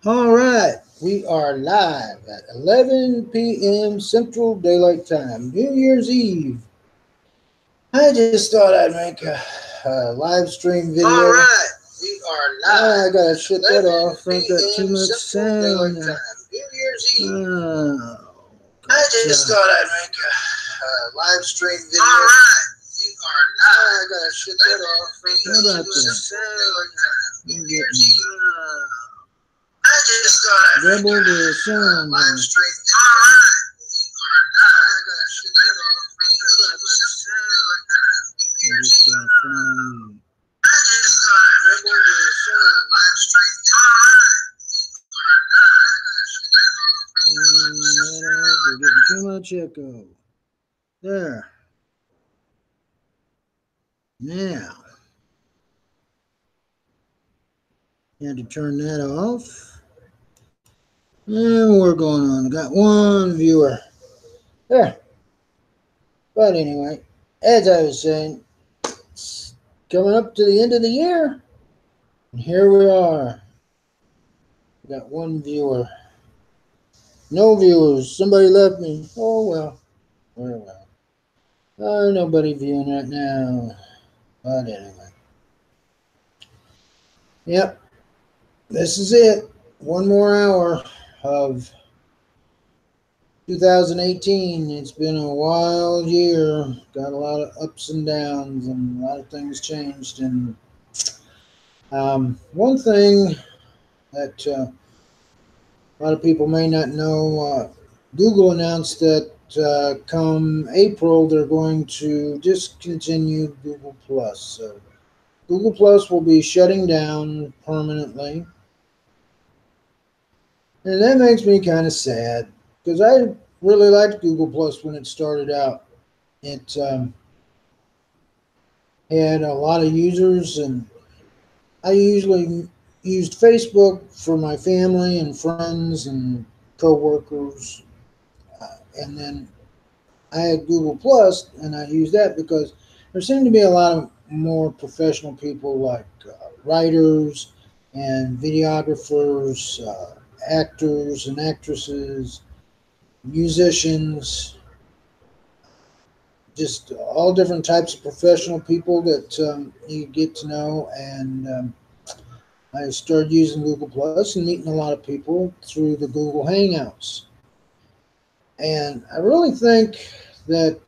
All right, we are live at 11 p.m. Central Daylight Time, New Year's Eve. I just thought I'd make a live stream video. All right, we are live. I gotta shut that off. I've got too much Central sound. Daylight Time, New Year's Eve. Oh, I just thought I'd make a live stream video. All right, we are live. I gotta shut that off. How about that? Sound. New Year's Eve. I just thought I'd make Double the sound. live stream video. All right, we are live. I gotta shut that off. New Year's Eve. I just thought I'd make a live stream video. We're getting too much echo. There. Now, had to turn that off. And we're going on. Got one viewer. There. But anyway, as I was saying, it's coming up to the end of the year. And here we are. Got one viewer. No viewers. Somebody left me. Oh, well. Very well. Nobody viewing right now. But anyway. Yep. This is it. One more hour of 2018. It's been a wild year. Got a lot of ups and downs, and a lot of things changed. And one thing that a lot of people may not know, Google announced that come April they're going to discontinue Google Plus. So Google Plus will be shutting down permanently. And that makes me kind of sad, because I really liked Google Plus when it started out. It had a lot of users, and I usually used Facebook for my family and friends and coworkers. And then I had Google Plus, and I used that because there seemed to be a lot of more professional people, like writers and videographers, actors and actresses, musicians, just all different types of professional people that you get to know. And I started using Google Plus and meeting a lot of people through the Google Hangouts. And I really think that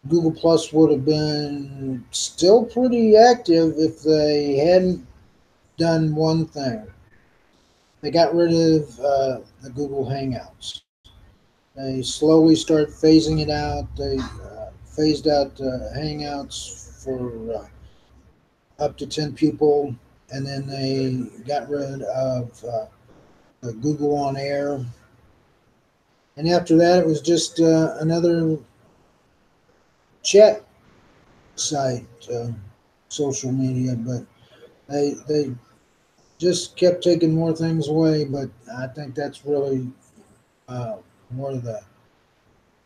Google Plus would have been still pretty active if they hadn't done one thing. They got rid of the Google Hangouts. They slowly started phasing it out. They phased out Hangouts for up to 10 people, and then they got rid of the Google On Air. And after that, it was just another chat site, social media, but they just kept taking more things away. But I think that's really where the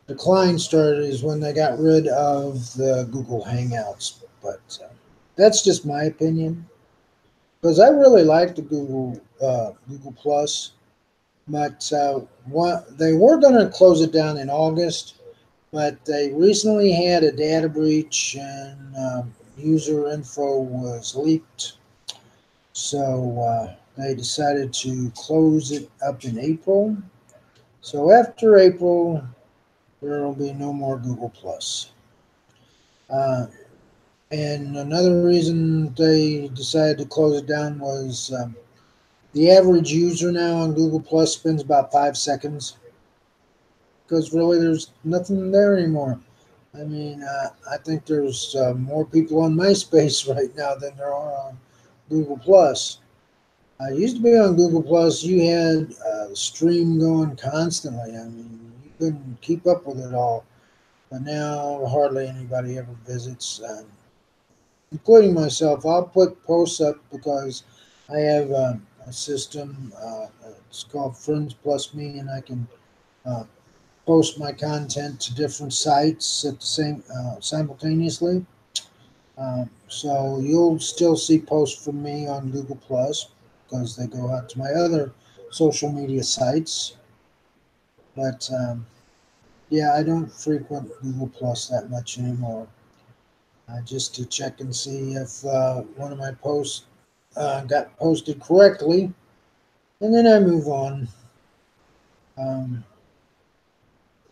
decline started, is when they got rid of the Google Hangouts. But that's just my opinion, because I really like the Google Plus. But they were going to close it down in August, but they recently had a data breach, and user info was leaked. So they decided to close it up in April. So after April, there will be no more Google Plus. And another reason they decided to close it down was the average user now on Google Plus spends about 5 seconds, because really there's nothing there anymore. I mean, I think there's more people on MySpace right now than there are on Google Plus. I used to be on Google Plus. You had a stream going constantly. I mean, you couldn't keep up with it all. But now hardly anybody ever visits, including myself. I'll put posts up because I have a system. It's called Friends Plus Me, and I can post my content to different sites at the same simultaneously. So you'll still see posts from me on Google Plus because they go out to my other social media sites. But yeah, I don't frequent Google Plus that much anymore. Just to check and see if one of my posts got posted correctly, and then I move on. Um,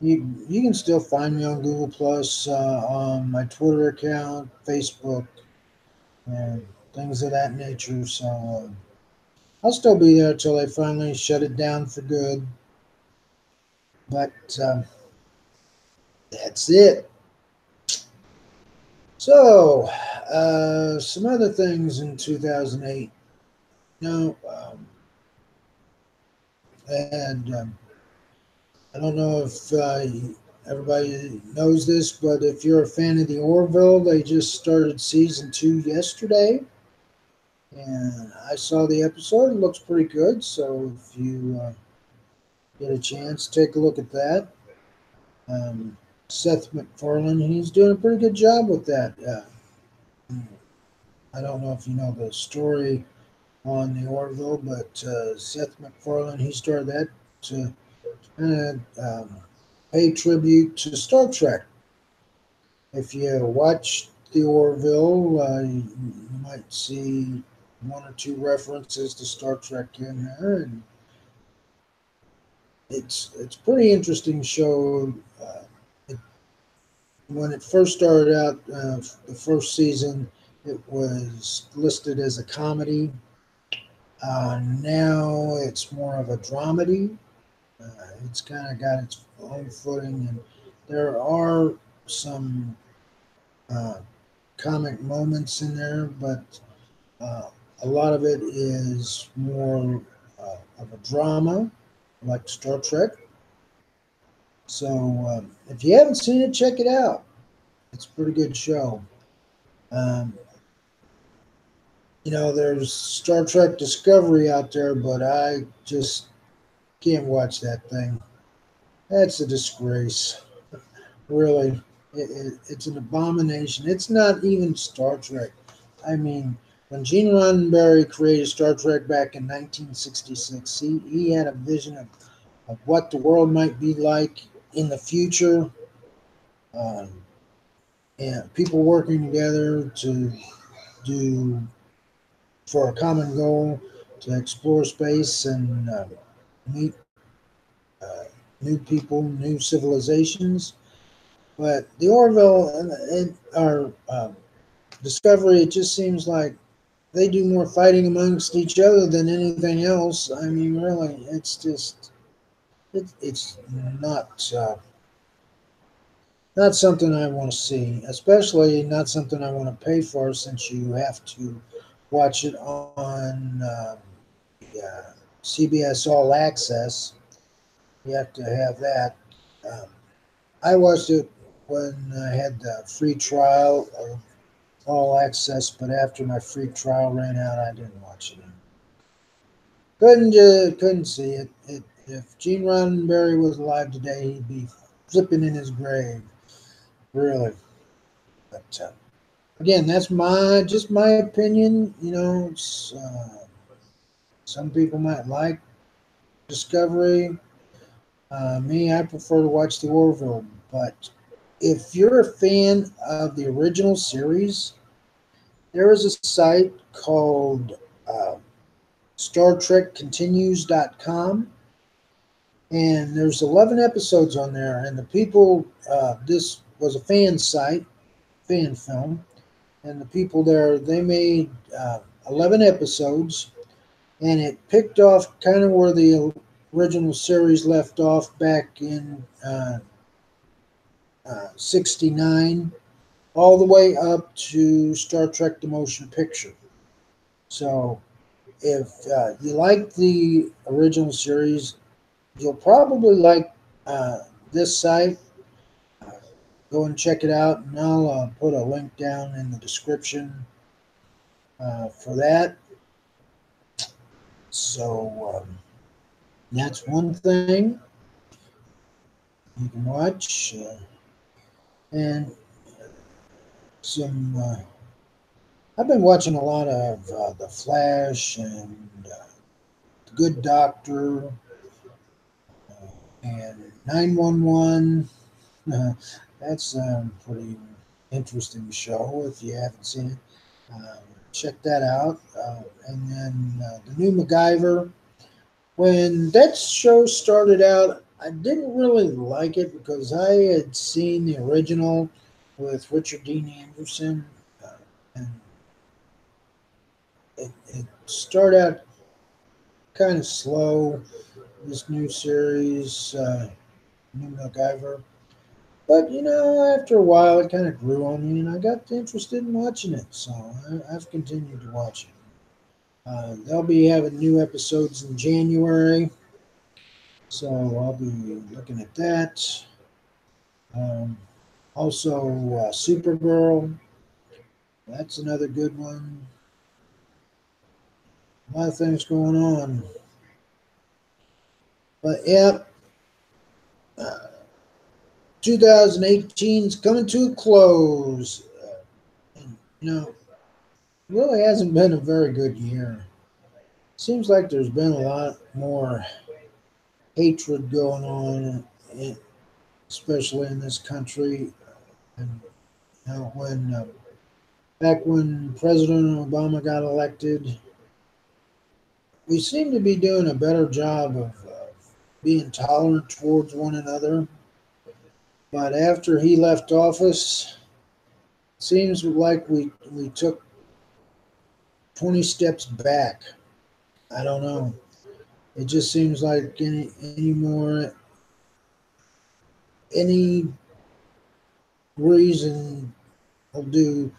you can still find me on Google Plus, on my Twitter account, Facebook, and things of that nature. So I'll still be there till they finally shut it down for good. But that's it. So some other things in 2008. No, and I don't know if everybody knows this, but if you're a fan of the Orville, they just started season 2 yesterday, and I saw the episode. It looks pretty good. So if you get a chance, take a look at that. Um, Seth MacFarlane, he's doing a pretty good job with that. I don't know if you know the story on the Orville, but Seth MacFarlane, he started that to kind of pay tribute to Star Trek. If you watch the Orville, you might see one or two references to Star Trek in there, and it's pretty interesting show. It, when it first started out, the first season, it was listed as a comedy. Now it's more of a dramedy. Uh, it's kind of got its own footing, and there are some uh, comic moments in there, but uh, a lot of it is more of a drama, like Star Trek. So if you haven't seen it, check it out. It's a pretty good show. Um, there's Star Trek Discovery out there, but I just can't watch that thing. That's a disgrace. Really, it's an abomination. It's not even Star Trek. I mean, when Gene Roddenberry created Star Trek back in 1966, he had a vision of what the world might be like in the future, um, and people working together to do for a common goal to explore space and meet uh, new people, new civilizations. But the Orville or Discovery, it just seems like they do more fighting amongst each other than anything else. I mean, really, it's just it's not something I want to see, especially not something I want to pay for, since you have to watch it on CBS All Access. You have to have that. Um, I watched it when I had the free trial of All Access, but after my free trial ran out, I didn't watch it anymore. Couldn't see it. If Gene Roddenberry was alive today, he'd be flipping in his grave. Really. But again, that's my opinion. Some people might like Discovery. Me, I prefer to watch the Orville. But if you're a fan of the original series, there is a site called StarTrekContinues.com, and there's 11 episodes on there. And the people, this was a fan site, fan film, and the people there, they made 11 episodes, and it picked off kind of where the original series left off back in 69, all the way up to Star Trek The Motion Picture. So if you like the original series, you'll probably like this site. Uh, Go and check it out, and I'll put a link down in the description for that. So that's one thing you can watch, and some I've been watching a lot of The Flash and The Good Doctor and 911. Uh, that's a pretty interesting show if you haven't seen it. Um, Check that out. And then the new MacGyver. When that show started out, I didn't really like it because I had seen the original with Richard Dean Anderson, and it started out kind of slow. This new series, New MacGyver, but after a while, it kind of grew on me, and I got interested in watching it. So I've continued to watch it. They'll be having new episodes in January, so I'll be looking at that. Um, Also, Supergirl, that's another good one. A lot of things going on. But yeah, uh, 2018 is coming to a close. And, really hasn't been a very good year. Seems like there's been a lot more hatred going on, especially in this country. And back when President Obama got elected, we seem to be doing a better job of being tolerant towards one another. But after he left office, it seems like we took 20 steps back. I don't know. It just seems like any reason will do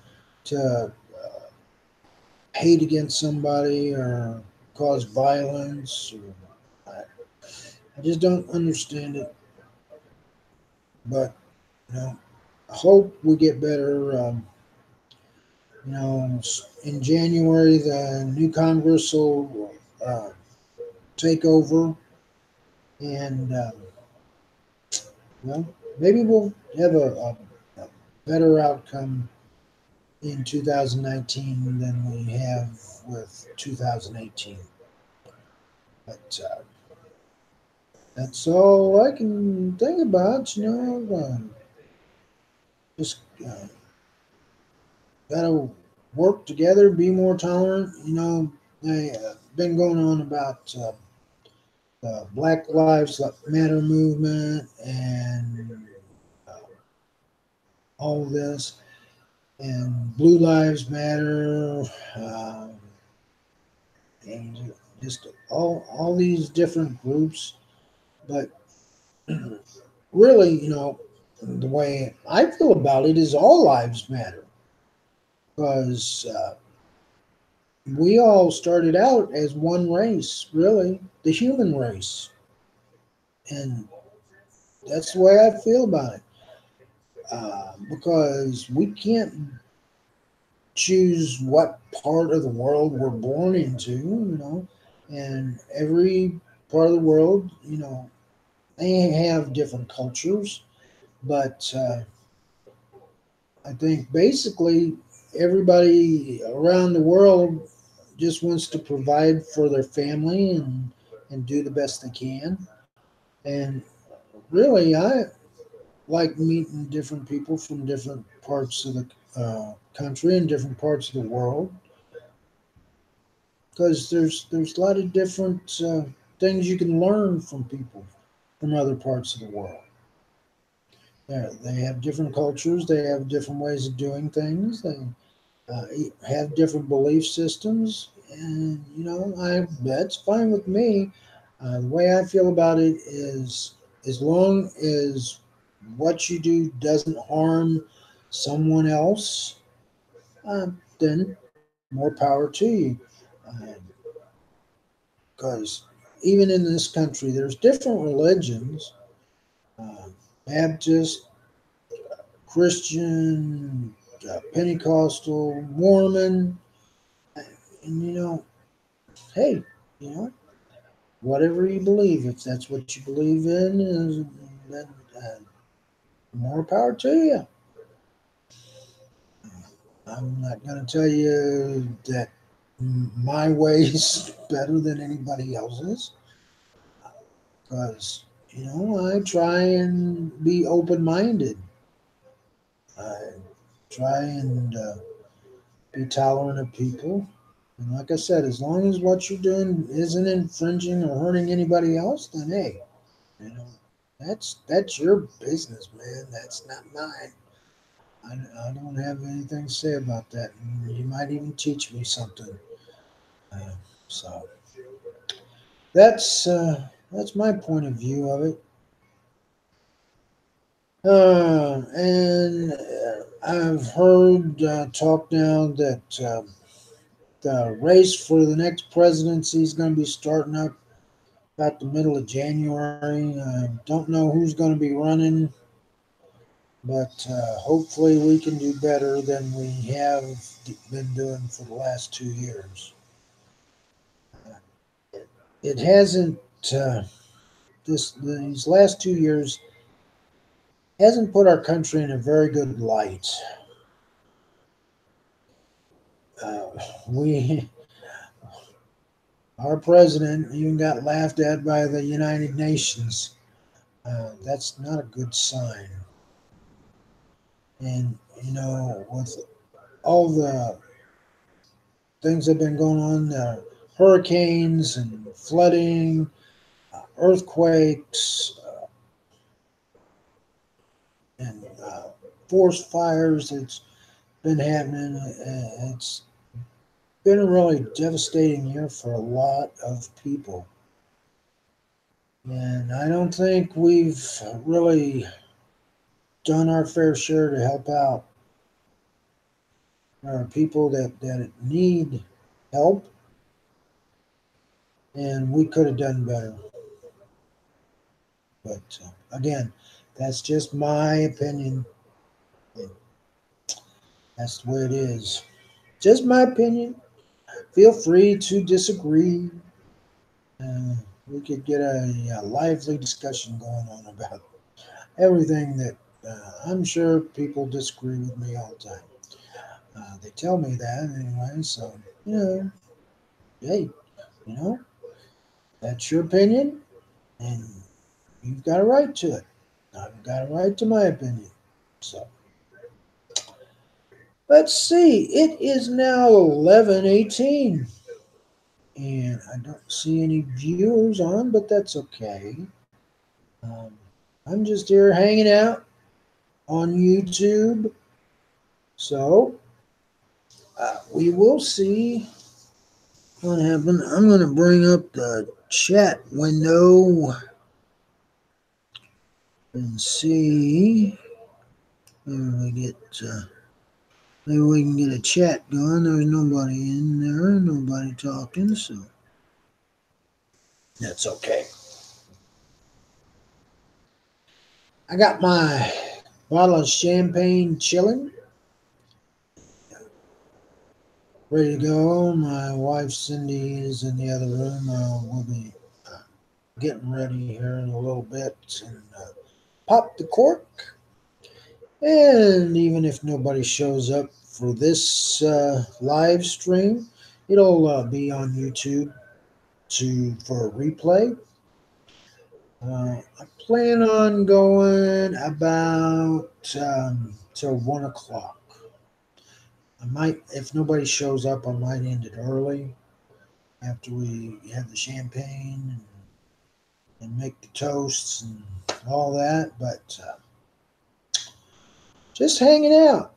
to hate against somebody or cause violence. I just don't understand it. But I hope we get better. In January, the new Congress will take over, and well, maybe we'll have a better outcome in 2019 than we have with 2018. But that's all I can think about. Just gotta work together, be more tolerant. They been going on about the Black Lives Matter movement and uh, all this, and Blue Lives Matter, um, and just all these different groups. But really, the way I feel about it is all lives matter because we all started out as one race, really, the human race, and that's the way I feel about it. Because we can't choose what part of the world we're born into, and every part of the world, they have different cultures, but I think basically everybody around the world just wants to provide for their family and do the best they can. And really, I like meeting different people from different parts of the country and different parts of the world because there's a lot of different things you can learn from people from other parts of the world. They have different cultures. They have different ways of doing things. They have different belief systems, and that's fine with me. The way I feel about it is, as long as what you do doesn't harm someone else, then more power to you. Because even in this country, there's different religions: uh, Baptist, Christian, Pentecostal, Mormon, and hey, you know, whatever you believe, if that's what you believe in, then more power to you. I'm not going to tell you that my way is better than anybody else's, because, I try and be open minded. I try and be tolerant of people. And like I said, as long as what you're doing isn't infringing or hurting anybody else, then hey, you know, that's your business, man. That's not mine. I don't have anything to say about that. And you might even teach me something. Uh, so that's my point of view of it. And I've heard talk now that the race for the next presidency is going to be starting up about the middle of January. Don't know who's going to be running, but hopefully we can do better than we have been doing for the last 2 years. It hasn't these last 2 years hasn't put our country in a very good light. Uh, we our president even got laughed at by the United Nations. That's not a good sign. And with all the things that have been going on, hurricanes and flooding, earthquakes, and forest fires that's been happening. It's been a really devastating year for a lot of people. And I don't think we've really done our fair share to help out. There are people that need help, and we could have done better. But again, that's just my opinion. That's the way it is. Just my opinion. Feel free to disagree. We could get a lively discussion going on about everything that I'm sure people disagree with me all the time. They tell me that anyway, so, hey, you know, that's your opinion, and you've got a right to it. I've got a right to my opinion. So, let's see. It is now 11:18, and I don't see any viewers on, but that's okay. Um, I'm just here hanging out on YouTube. So we will see what happens. I'm going to bring up the chat window and see if we get. Maybe we can get a chat going. There's nobody in there, nobody talking, so that's okay. I got my bottle of champagne chilling, ready to go. My wife Cindy is in the other room. We'll be getting ready here in a little bit and pop the cork. And even if nobody shows up for this live stream, it'll be on YouTube for a replay. I plan on going about till 1 o'clock. I might, if nobody shows up, I might end it early after we have the champagne and make the toasts and all that. But just hanging out,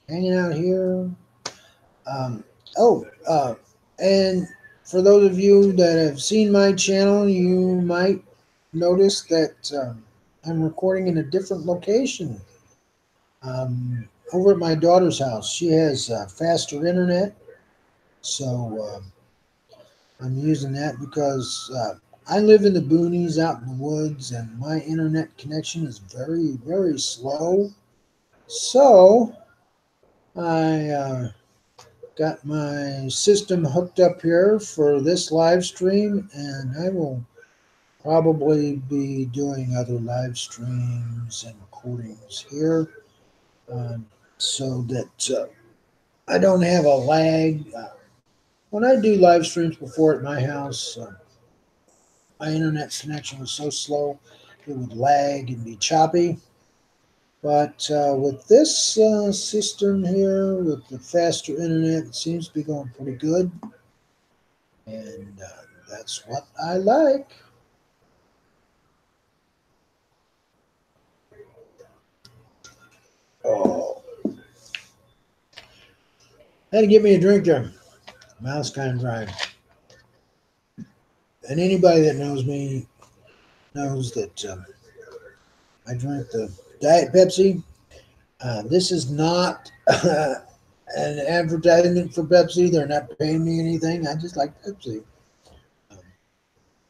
hanging out here. Um, oh, and for those of you that have seen my channel, you might notice that I'm recording in a different location. Over at my daughter's house. She has faster internet, so I'm using that because I live in the boonies out in the woods, and my internet connection is very, very slow. So I got my system hooked up here for this live stream, and I will probably be doing other live streams and recordings here. so that I don't have a lag. When I do live streams before at my house, my internet connection was so slow it would lag and be choppy. But with this system here, with the faster internet, it seems to be going pretty good. And that's what I like. Oh, had to get me a drink there. Mouth's kind of dry. And anybody that knows me knows that I drink the Diet Pepsi. This is not an advertisement for Pepsi. They're not paying me anything. I just like Pepsi. Um,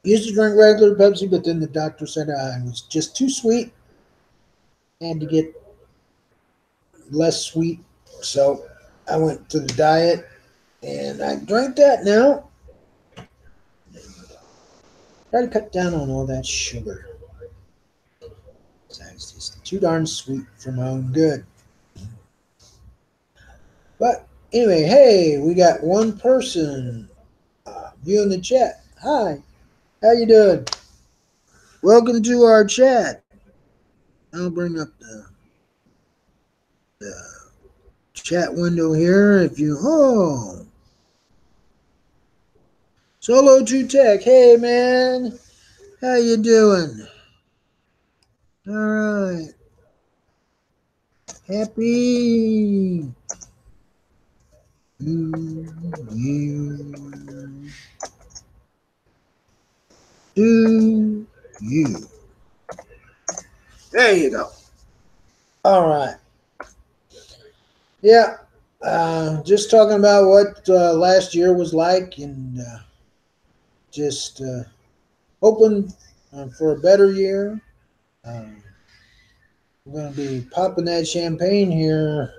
Used to drink regular Pepsi, but then the doctor said I was just too sweet. Had to get less sweet. So I went to the diet and I drink that now. Try to cut down on all that sugar. It's just too darn sweet for my own good. But anyway, hey, we got one person viewing the chat. Hi, how you doing? Welcome to our chat. I'll bring up the chat window here. If you Solo 2 Tech, hey man, how you doing? All right, happy New Year to you. There you go. All right. Yeah. Just talking about what last year was like and just hoping for a better year. We're going to be popping that champagne here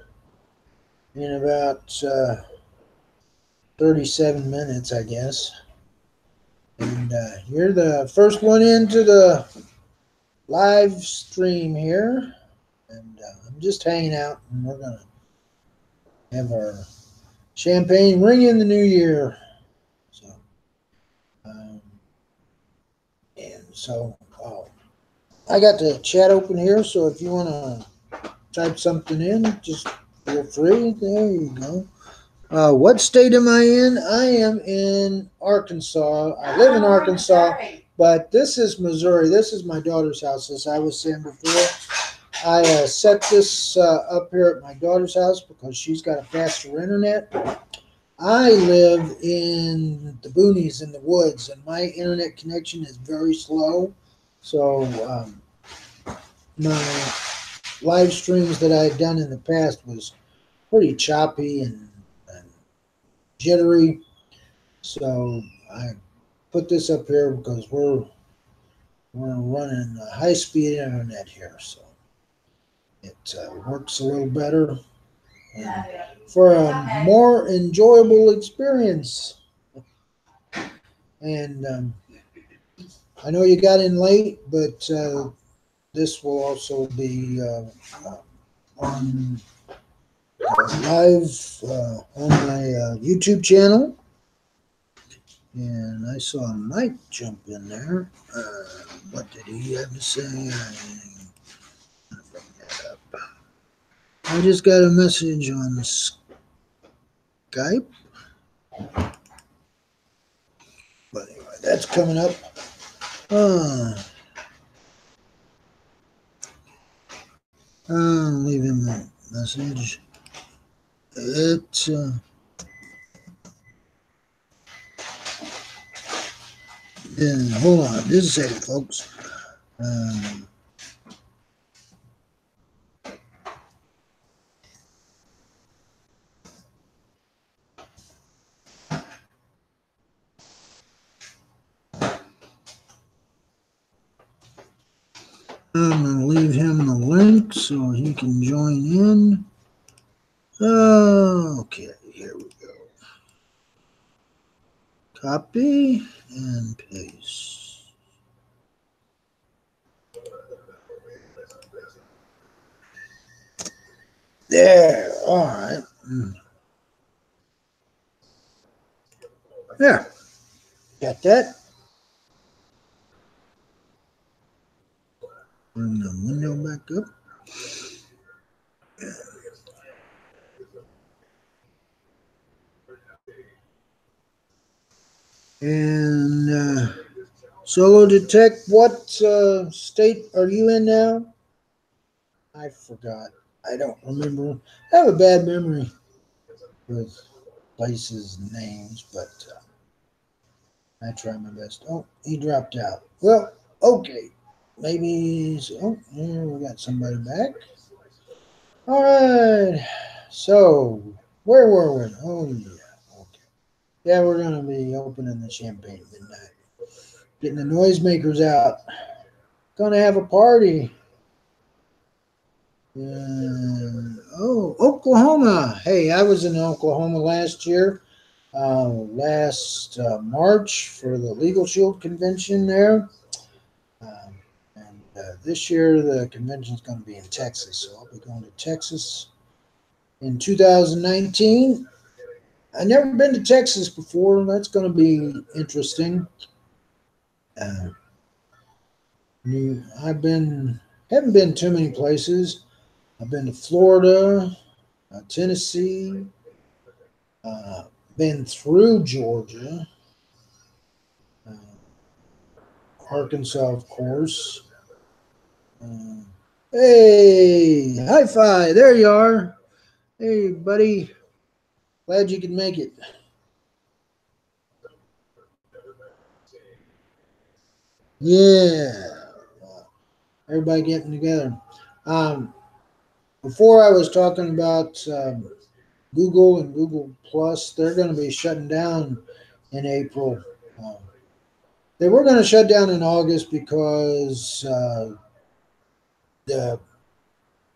in about 37 minutes, I guess. And you're the first one into the live stream here. And I'm just hanging out, and we're going to have our champagne ring in the new year. So, um, and so I got the chat open here, so if you want to type something in, just feel free. There you go. What state am I in? I am in Arkansas. I live in Arkansas, but this is Missouri. This is my daughter's house, as I was saying before. I set this up here at my daughter's house because she's got a faster internet. I live in the boonies in the woods, and my internet connection is very slow. So my live streams that I had done in the past was pretty choppy and jittery. So I put this up here because we're running high speed internet here, so it works a little better and for a more enjoyable experience. And I know you got in late, but this will also be on live on my YouTube channel. And I saw Mike jump in there. What did he have to say? I'm gonna bring that up. I just got a message on Skype. But anyway, that's coming up. I'll leave him a message. It's hold on just a second, folks. I'm going to leave him the link so he can join in. Okay, here we go. Copy and paste. There. All right. There. Got that. Bring the window back up. And Solo Detect, what state are you in now? I forgot. I don't remember. I have a bad memory with places and names, but I try my best. Oh, he dropped out. Well, okay. Maybe. Oh, yeah, we got somebody back. All right. So, where were we? Oh, yeah. Okay. Yeah, we're going to be opening the champagne midnight. Getting the noisemakers out. Going to have a party. Oklahoma. Hey, I was in Oklahoma last year, last March for the Legal Shield convention there. And this year the convention is going to be in Texas. So I'll be going to Texas in 2019. I've never been to Texas before. That's going to be interesting. Uh, haven't been too many places. I've been to Florida, Tennessee, uh, been through Georgia, uh, Arkansas, of course. Uh, hey, high five! There you are. Hey, buddy. Glad you could make it. Yeah, everybody getting together. Um, Before I was talking about Google and Google Plus, they're going to be shutting down in April. Um, they were going to shut down in August because the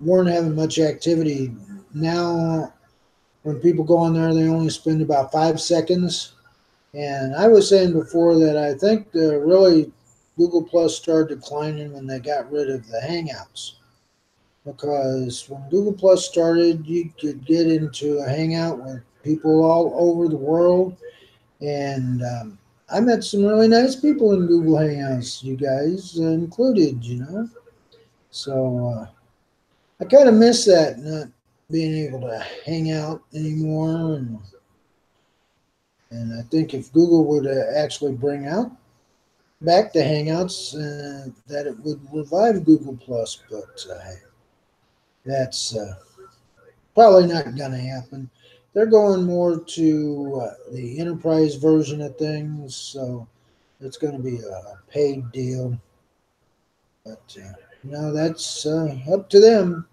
weren't having much activity. Now, when people go on there, they only spend about 5 seconds. And I was saying before that I think the really Google Plus started declining when they got rid of the Hangouts. Because when Google Plus started, you could get into a hangout with people all over the world. And I met some really nice people in Google Hangouts, you guys included, you know. So I kind of miss that, not being able to hang out anymore. And I think if Google would actually bring out back the Hangouts, that it would revive Google Plus. But hey, that's probably not going to happen. They're going more to the enterprise version of things, so it's going to be a paid deal. But that's up to them.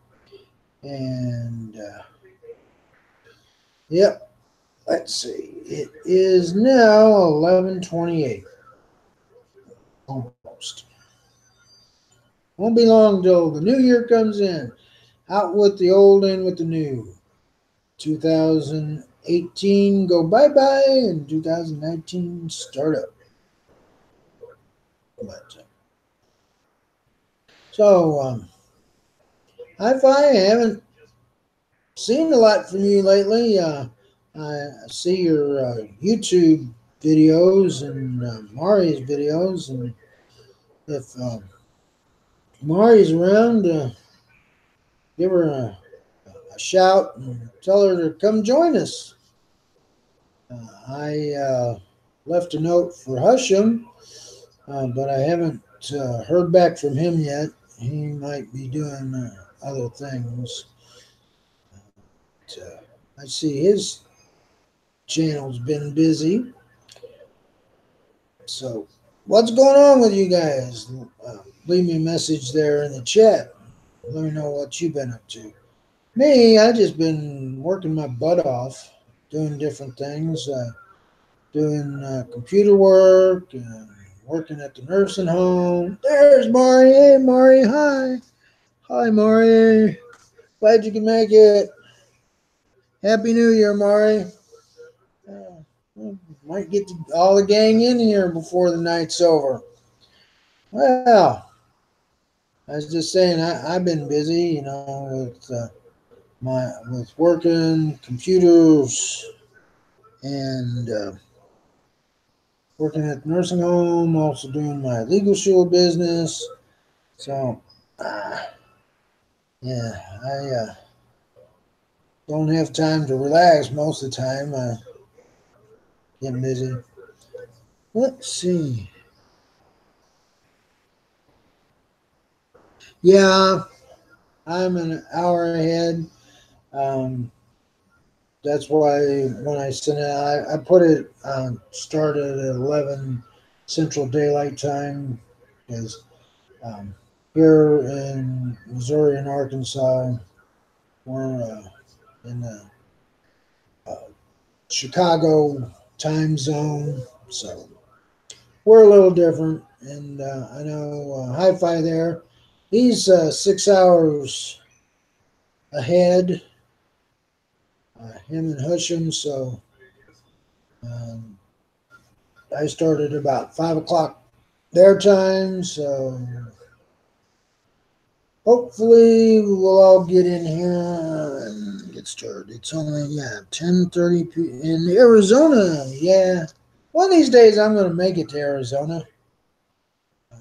And yep, let's see. It is now 11:28, almost. Won't be long till the new year comes in. Out with the old, in with the new. 2018 go bye bye, and 2019 start up. But, Hi-Fi, I haven't seen a lot from you lately. I see your YouTube videos and Mari's videos, and if Mari's around, give her a shout and tell her to come join us. I left a note for Husham, but I haven't heard back from him yet. He might be doing other things. But, I see his channel's been busy. So, what's going on with you guys? Leave me a message there in the chat. Let me know what you've been up to. Me, I just been working my butt off, doing different things, doing computer work, working at the nursing home. There's Mari. Hey, Mari. Hi. Hi, Mari. Glad you can make it. Happy New Year, Mari. Might get all the gang in here before the night's over. Well, I was just saying, I've been busy, with with working computers and working at the nursing home, also doing my legal shield business. So, yeah, I don't have time to relax most of the time. I get busy. Let's see. Yeah, I'm an hour ahead. Um, that's why when I sent it, I put it started at 11 Central Daylight Time because um, here in Missouri and Arkansas, we're in the uh, Chicago time zone, so we're a little different. And I know Hi-Fi there, he's 6 hours ahead, him and Husham. So um, I started about 5 o'clock their time. So hopefully we'll all get in here and get started. It's only 10:30 in Arizona. Yeah, one of these days I'm going to make it to Arizona. I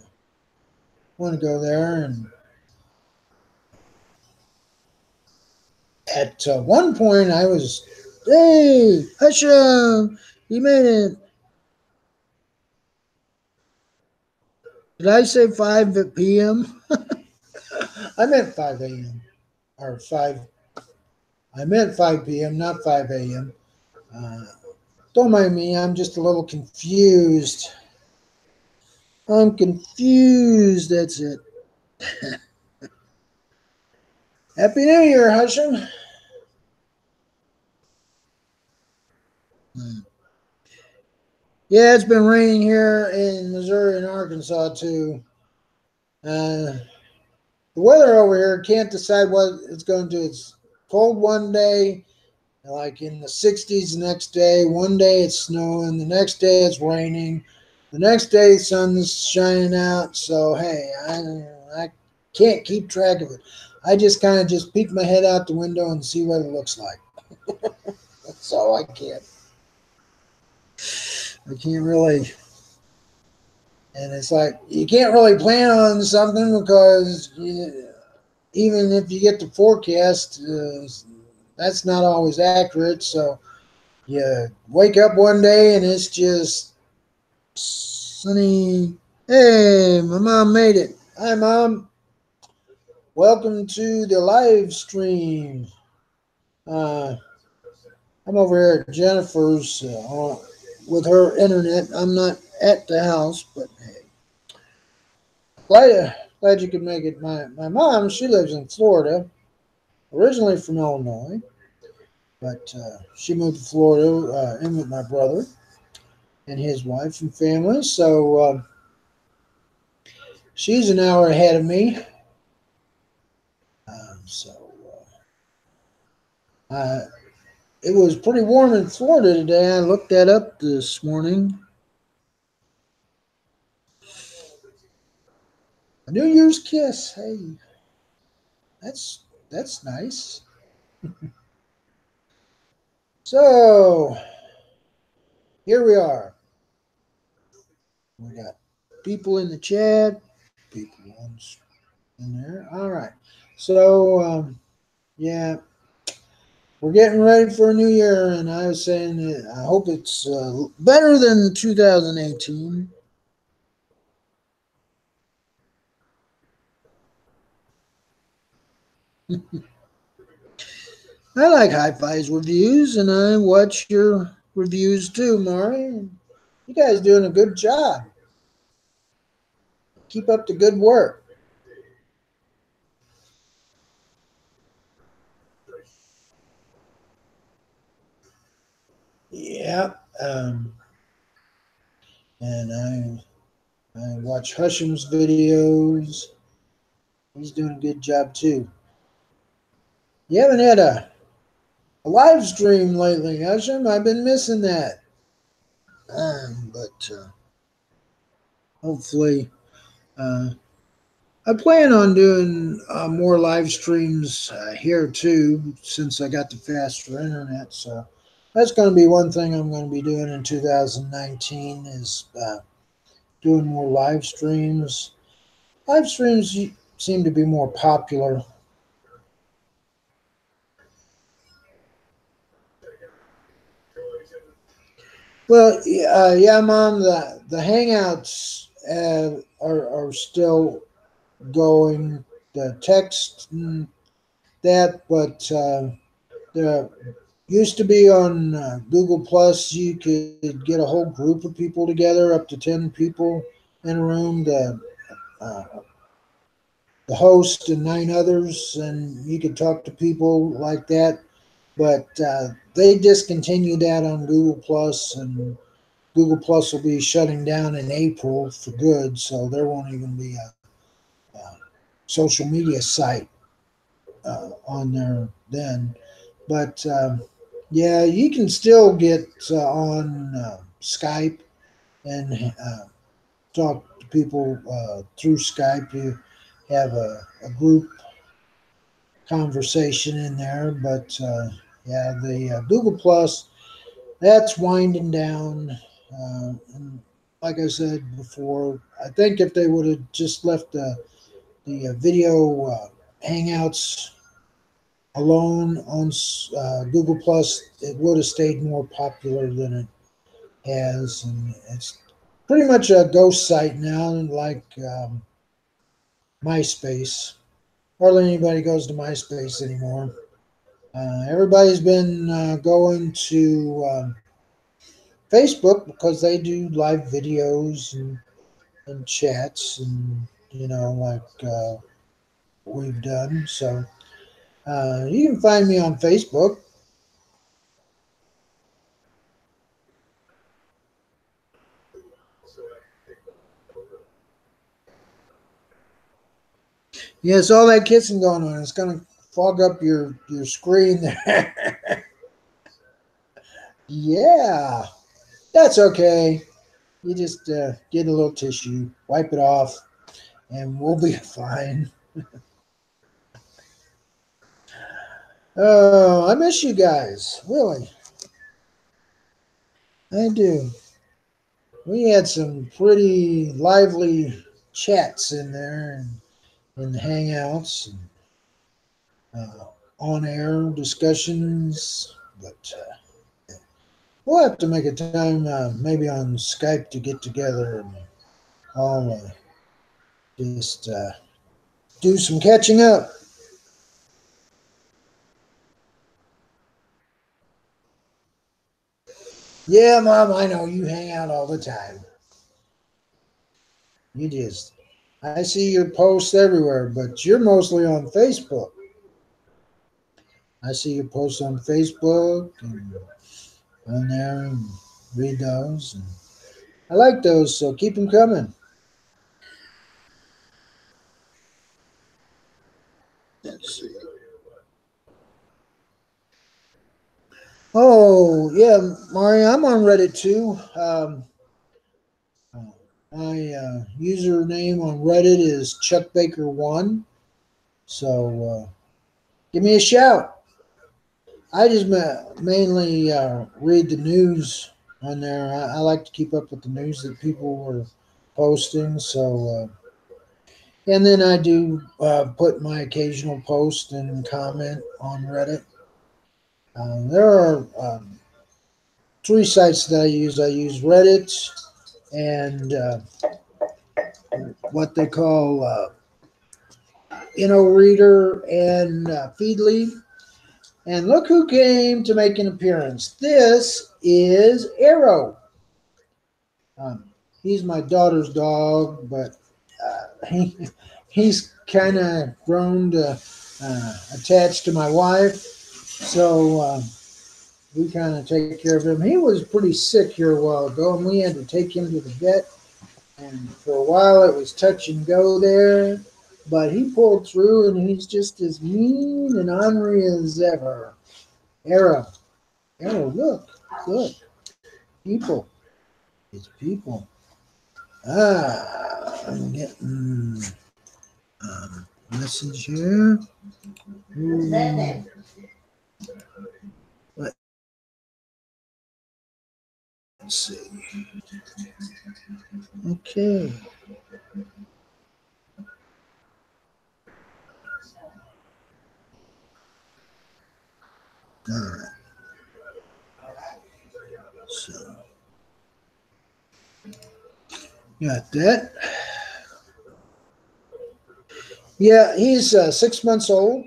want to go there. And at one point I was, hey, Husham, you made it. Did I say 5 p.m.? I meant 5 a.m. or 5. I meant 5 p.m., not 5 a.m. Uh, don't mind me. I'm just a little confused. I'm confused. That's it. Happy New Year, Husham. Yeah, it's been raining here in Missouri and Arkansas too. The weather over here can't decide what it's going to do. It's cold one day, like in the 60s the next day. One day it's snowing. The next day it's raining. The next day the sun's shining out. So hey, I can't keep track of it. I just kind of just peek my head out the window and see what it looks like. That's all I can. I can't really. And it's like you can't really plan on something because even if you get the forecast, that's not always accurate. So you wake up one day and it's just sunny. Hey, my mom made it. Hi, Mom. Welcome to the live stream. Uh, I'm over here at Jennifer's with her internet. I'm not at the house, but hey, glad you could make it. My mom, she lives in Florida, originally from Illinois, but she moved to Florida in with my brother and his wife and family. So she's an hour ahead of me. So it was pretty warm in Florida today. I looked that up this morning. A New Year's kiss. Hey, that's nice. So here we are. We got people in the chat, people in there. All right. So yeah, we're getting ready for a new year, and I was saying that I hope it's better than 2018. I like Hi-Fi's reviews, and I watch your reviews too, Mari. You guys doing a good job. Keep up the good work. Yeah. And I watch Husham's videos. He's doing a good job too. You haven't had a live stream lately, Husham. I've been missing that. But hopefully, uh, I plan on doing more live streams here too, since I got the faster internet. So that's going to be one thing I'm going to be doing in 2019 is doing more live streams. Live streams seem to be more popular. Well, yeah, Mom. The Hangouts are still going. The text and that, but the used to be on Google Plus. You could get a whole group of people together, up to 10 people in a room. Uh, the host and 9 others, and you could talk to people like that. But they discontinued that on Google Plus, and Google Plus will be shutting down in April for good. So there won't even be a social media site on there then. But yeah, you can still get on Skype and talk to people through Skype. You have a group conversation in there, but yeah, the Google Plus, that's winding down. And like I said before, I think if they would have just left the video Hangouts alone on Google Plus, it would have stayed more popular than it has, and it's pretty much a ghost site now, like MySpace. Hardly anybody goes to MySpace anymore. Everybody's been going to Facebook because they do live videos and chats, and like we've done. So you can find me on Facebook. Yes, all that kissing going on. It's going to fog up your screen there. Yeah, that's okay. You just get a little tissue, wipe it off, and we'll be fine. Oh, I miss you guys. Really, I do. We had some pretty lively chats in there and in the Hangouts and on-air discussions, but we'll have to make a time maybe on Skype to get together and all just do some catching up. Yeah, Mom, I know you hang out all the time. You just, I see your posts everywhere, but you're mostly on Facebook. I see your posts on Facebook and on there and read those. And I like those, so keep them coming. Let's see. Oh, yeah, Mario, I'm on Reddit too. My username on Reddit is Chuck Baker One. So give me a shout. I just mainly read the news on there. I like to keep up with the news that people were posting. So, and then I do put my occasional post and comment on Reddit. There are 3 sites that I use. I use Reddit and what they call InnoReader and Feedly. And look who came to make an appearance. This is Arrow. He's my daughter's dog, but he's kind of grown to attached to my wife. So we kind of take care of him. He was pretty sick here a while ago, and we had to take him to the vet. And for a while, it was touch and go there. But he pulled through, and he's just as mean and ornery as ever. Arrow. Arrow, look. People. It's people. I'm Message here. What's that name? Let's see. Okay. All right. So, got that. Yeah, he's 6 months old,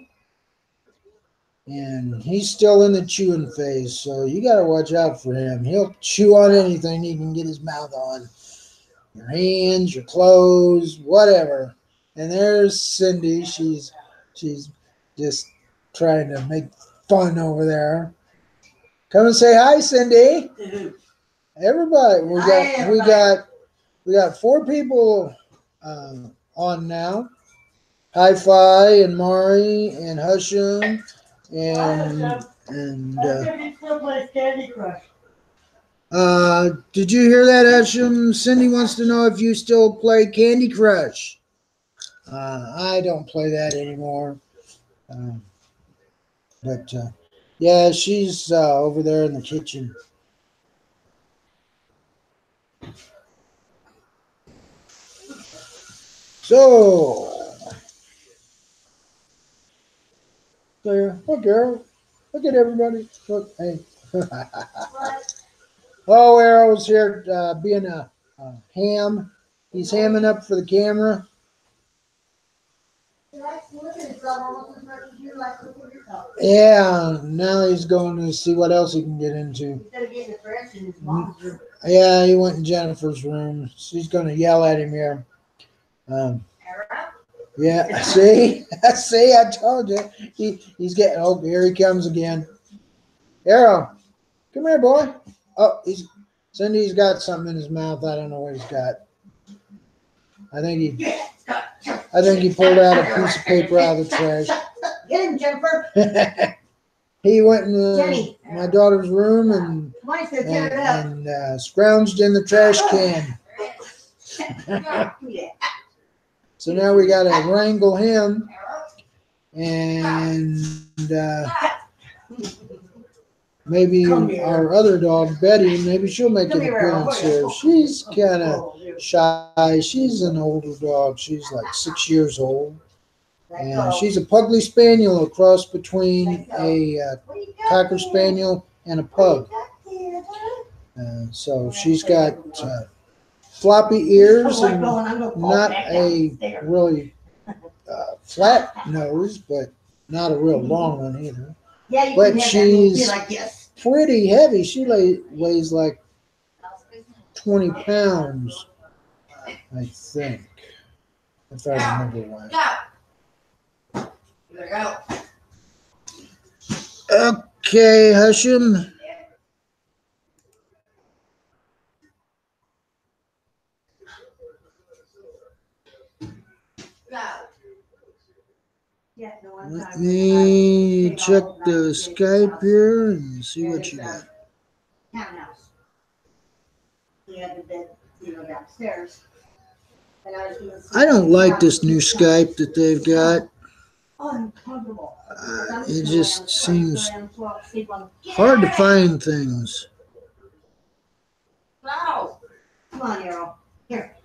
and he's still in the chewing phase, so you got to watch out for him. He'll chew on anything he can get his mouth on. Your hands, your clothes, whatever. And there's Cindy. She's just trying to make fun over there. Come and say hi, Cindy. Everybody, we got 4 people on now. Hi-Fi and Mari and Husham and did you hear that, Husham? Cindy wants to know if you still play Candy Crush. I don't play that anymore. But yeah, she's over there in the kitchen. So, there. Look, Arrow. Look at everybody. Look, hey. Oh, Arrow's here being a ham. He's hamming up for the camera. Yeah, now he's going to see what else he can get into. Yeah, he went in Jennifer's room. She's going to yell at him here. Yeah, see? See, I told you. He's getting, oh, here he comes again. Arrow, come here, boy. Oh, Cindy's got something in his mouth. I don't know what he's got. I think he pulled out a piece of paper out of the trash. Get him, Jennifer. He went in my daughter's room and scrounged in the trash can. So now we got to wrangle him, and maybe our other dog, Betty, maybe she'll make an appearance here. She's kind of shy. She's an older dog. She's like 6 years old. And she's a Pugly Spaniel, a cross between a Cocker Spaniel and a Pug. So she's got floppy ears and not a really flat nose, but not a real long one either. But she's pretty heavy. She weighs like 20 pounds, I think, if I remember right. Okay, Husham. Let me check the Skype here and see what you got. I don't like this new Skype that they've got. It just seems hard to find things. Come on, Arrow. Here.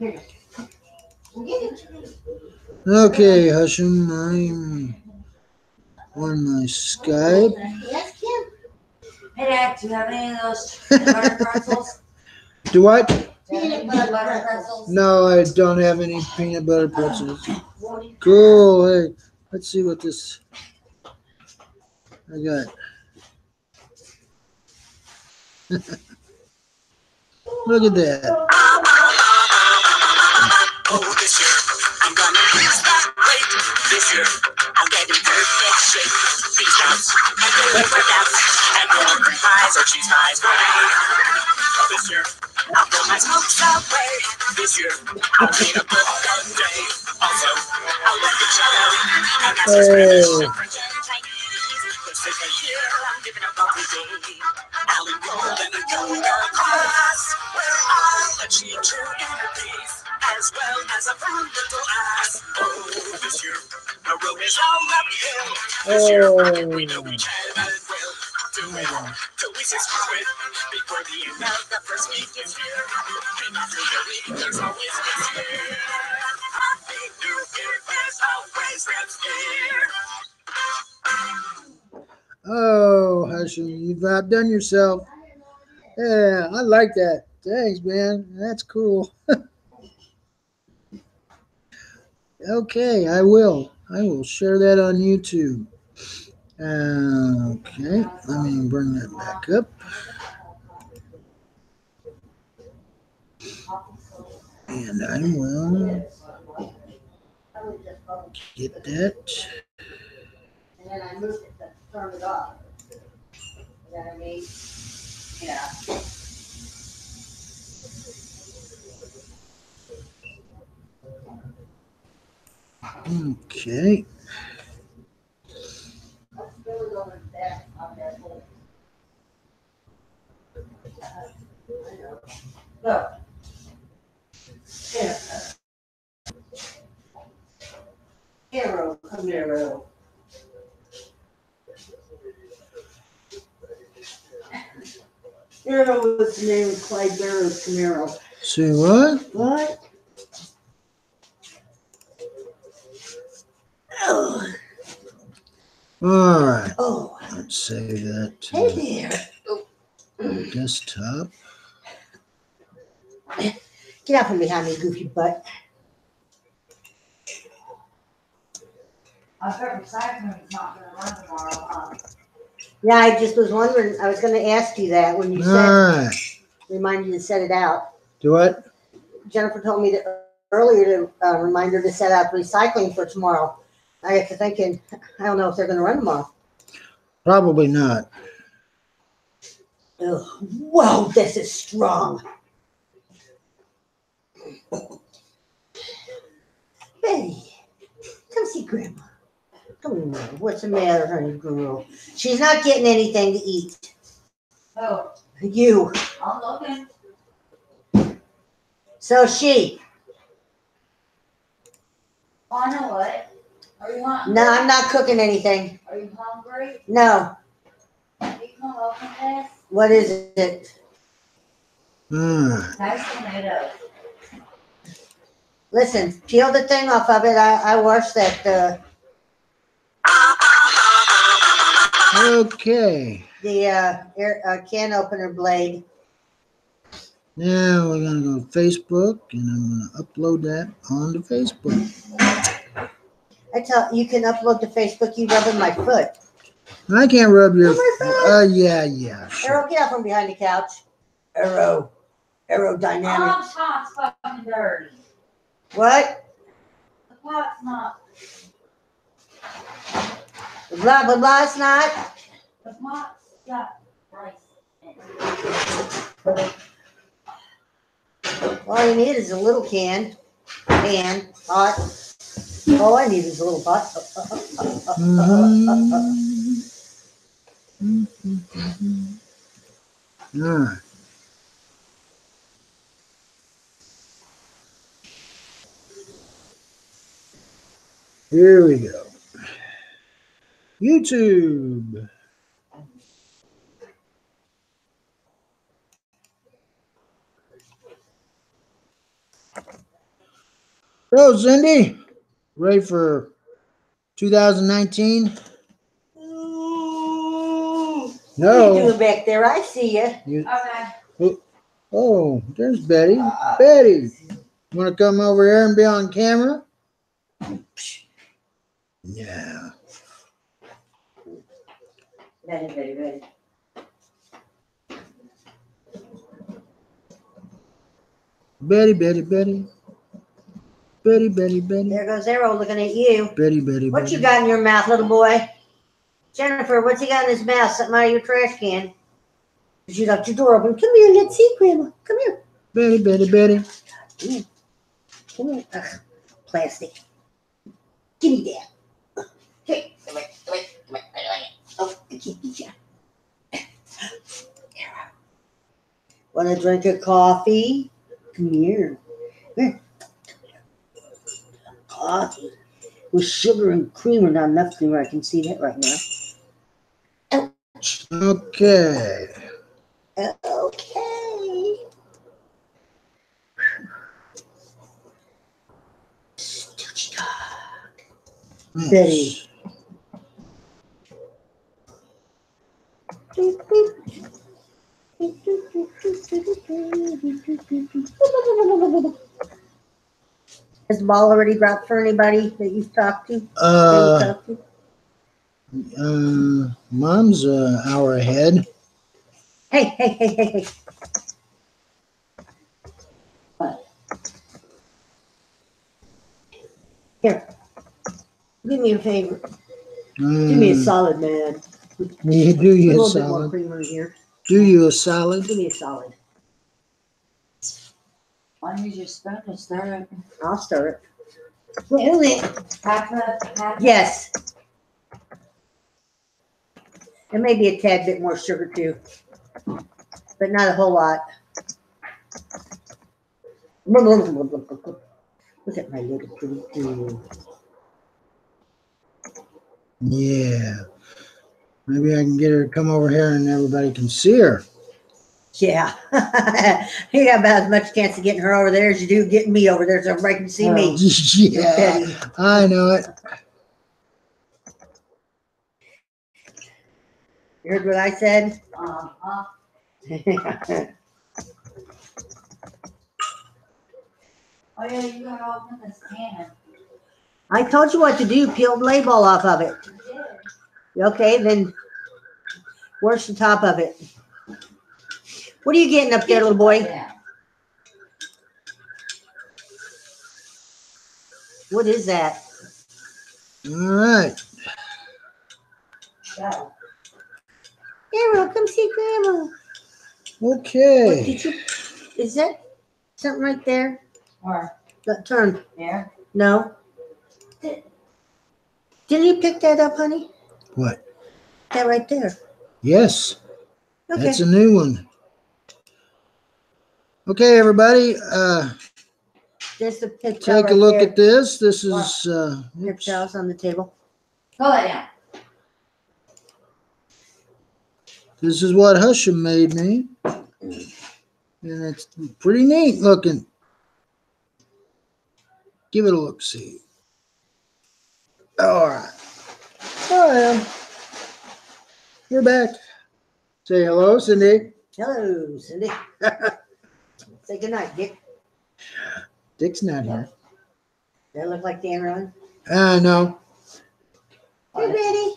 Okay, Husham, I'm on my Skype. Yes, Kim. Hey, Dad, do you have any of those peanut butter pretzels? Do what? Peanut butter pretzels? No, I don't have any peanut butter pretzels. Cool. Hey, let's see what this I got. Look at that. Oh, this year I'm gonna use that weight. This year I'll get in perfect shape. These doubts and the doubts and more pies or cheese pies for me. This year I'll throw my smokes away. This year I'll read a book a day. Also I'll let the child and that's just Spanish and French and Chinese. This is the year I'm giving up every day. I'll enroll in a yoga class where I'll achieve true inner peace, as well as a fun little ass. Oh, this year This year, Oh. we know we can and will do it till we say screw it. Before the end of the first week is here, came after the week, there's always next year. Happy New Year, there's always next year. Oh, Hushy, you've outdone yourself. Yeah, I like that. Thanks, man. That's cool. Okay, I will. I will share that on YouTube. Okay, let me bring that back up. And I will get that. And then I moved it to turn it off. You know what I mean? Yeah. Okay. Let's really go with that on that whole. I know. Look. Here. Arrow, come here, Arrow. Arrow was the name of Clyde Barrow's Camaro. See what? What? Oh, All right. oh, Let's save that hey to there. desktop. Get out from behind me, goofy butt. I bet recycling is not gonna run tomorrow, huh? Yeah, I just was wondering, I was gonna ask you that when you All said, right. remind you to set it out. Do what? Jennifer told me that earlier to remind her to set out recycling for tomorrow. I got to thinking, I don't know if they're gonna run tomorrow. Probably not. Ugh. Whoa, this is strong. Betty, come see Grandma. Come here. What's the matter, honey girl? She's not getting anything to eat. Oh, You. I'm looking. So she. Oh, I know what. Are you hungry? No, I'm not cooking anything. Are you hungry? No. You come open this. What is it? All right. Nice tomato. Listen, peel the thing off of it. I washed that Okay. can opener blade. Now we're gonna go to Facebook, and I'm gonna upload that onto Facebook. I tell you can upload to Facebook. You rubbing my foot. I can't rub your. Oh my Yeah. Sure. Arrow, get out from behind the couch. Arrow. Aerodynamic. Mom's pot's fucking dirty. What? The pot's not. Blah blah blah. It's not. The pot's got rice in it. All you need is a little can. Pot. All I need is a little pot. All right. Here we go. YouTube. So, Cindy, ready for 2019? What are you No. doing back there? I see you. Okay. Oh, there's Betty. Betty, you want to come over here and be on camera? Yeah. Ready. Betty. Betty. There goes Arrow looking at you. Betty. What you got in your mouth, little boy? Jennifer, what's he got in his mouth? Something out of your trash can. You left your door open. Come here, let's see, Grandma. Come here. Betty. Come here. Ugh, plastic. Give me that. Here, come here. Oh, I can't get you. Want to drink a coffee? Come here. Coffee. with sugar and creamer, not enough creamer. I can see that right now. Okay. Okay. Betty. Has the ball already dropped for anybody that you've talked to? Mom's an hour ahead. Hey. What? Here. Do me a favor. Do me a solid, man. You do Put a you a little bit more solid. creamer in here. Do you a solid? Do me a solid. Why don't you just spoon to stir it? I'll stir it. Really? Half. Yes. There may be a tad bit more sugar too, but not a whole lot. Look at my little pretty girl. Yeah. Maybe I can get her to come over here and everybody can see her. Yeah. You got about as much chance of getting her over there as you do getting me over there so everybody can see me. Yeah, Betty. I know it. You heard what I said? Uh-huh. Oh yeah, you gotta open this can. I told you what to do. Peel the label off of it. Okay, then where's the top of it? What are you getting up there, little boy? Yeah. What is that? All right. Go. Grandma, come see Grandma. What Okay. did you? Is that something right there? Or Turn. there. No. Didn't you pick that up, honey? What? That right there. Yes. Okay. That's a new one. Okay, everybody. There's the picture. Take a look at this. This is Oops. Towels on the table. Go lay down. this is what Husham made me. And it's pretty neat looking. Give it a look, see. All right. Hi, we're back. Say hello, Cindy. Hello, Cindy. Say goodnight, Dick. Dick's not here. That look like Dan Run? No. Hey, Betty.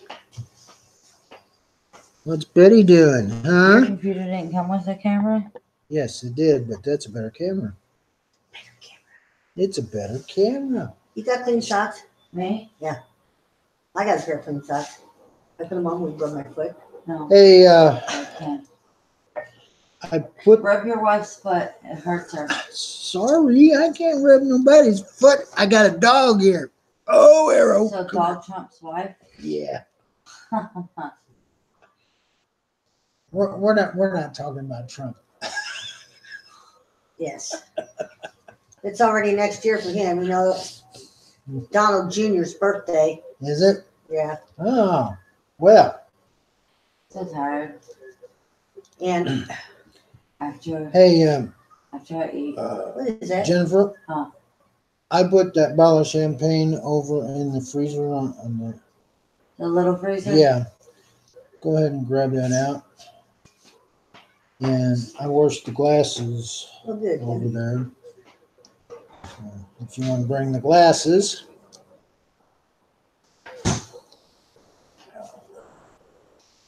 What's Betty doing, Your huh? computer didn't come with a camera? Yes, it did, but that's a better camera. Better camera. It's a better camera. You got clean socks? Me? I got a pair of clean socks. I put them on when you rub my foot. No. Hey, I can't. I put. Rub your wife's foot. It hurts her. Sorry, I can't rub nobody's foot. I got a dog here. Oh, Arrow. So dog Trump's wife? Yeah. We're not talking about Trump. Yes. It's already next year for him. You know, it's Donald Jr.'s birthday. Is it? Yeah. Oh, well. So tired. And After Hey, I eat. what is that? Jennifer. Huh. I put that bottle of champagne over in the freezer on The little freezer? yeah. Go ahead and grab that out. And I washed the glasses Oh, good. over there. So if you want to bring the glasses.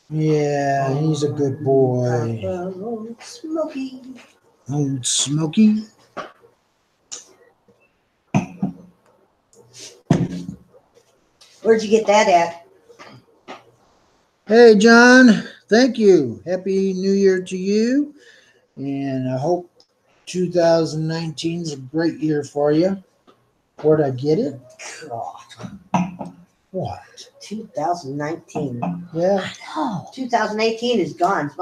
Yeah, he's a good boy. Oh, Smokey. Old Smokey. Where'd you get that at? Hey, John. Thank you. Happy New Year to you. And I hope 2019 is a great year for you. Where'd I get it? God, What? 2019. Yeah. No, 2018 is gone. It's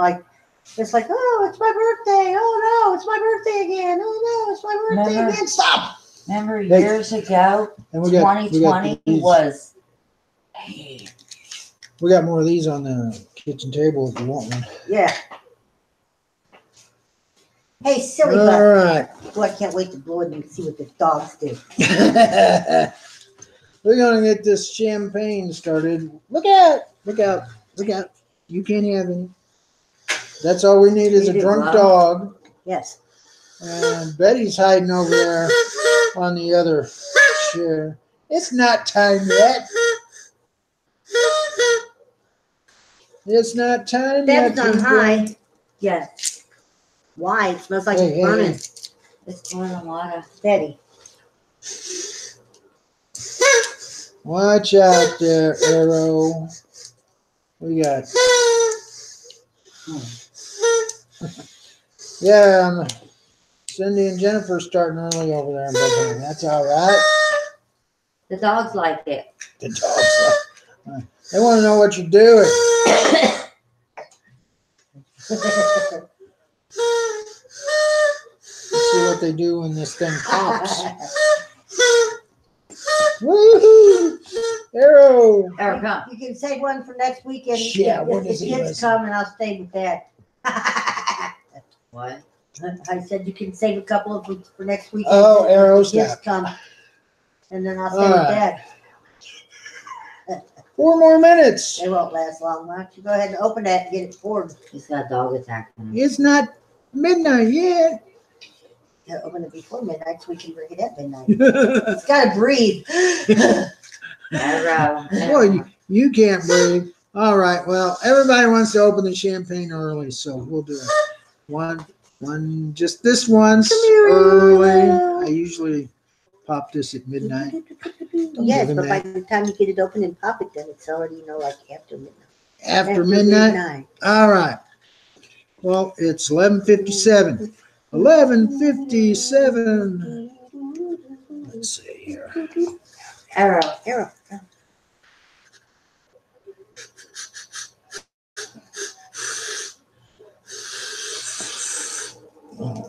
like, oh, it's my birthday. Oh no, it's my birthday again. Oh no, it's my birthday Remember? again. Stop. Remember Hey. years ago, And we got 2020 these. was. We got more of these on the kitchen table if you want one. Yeah. Hey, silly All butt. right. Boy, I can't wait to blow it and see what the dogs do. We're gonna get this champagne started. Look out! Look out! Look out! You can't have any. That's all we need is You a do drunk what? dog. Yes. And Betty's hiding over there on the other chair. It's not time yet. It's not time yet. Deb's on people. high. Yes, Why? It smells like Hey, it's hey, burning. hey. it's going a lot of. Betty. Watch out there, Arrow. We got. Yeah, Cindy and Jennifer starting early over there in Bethlehem. That's all right. The dogs like it. The dogs. They want to know what you're doing. Let's see what they do when this thing pops. Woohoo! Arrow. Arrow, come. You can save one for next weekend. Yeah, if what the does he kids listen? come and I'll stay with that. What? I said you can save a couple of them for next weekend. Oh, if Arrow, the kids stop. come, and then I'll stay All with right. that. 4 more minutes. They won't last long. Why don't you go ahead and open that and get it poured? He's got a dog attack on him. It's not midnight yet. Yeah, open it before midnight so we can drink it at midnight. It's got to breathe. Arrow. Boy, you can't breathe. All right. Well, everybody wants to open the champagne early, so we'll do it. One, just this once here, early. Arrow. I usually pop this at midnight. Yes, Give but him by that. the time you get it open and pop it, then it's already, like after midnight. After midnight. All right. Well, it's 11:57. 11:57. Let's see here. Arrow. Arrow.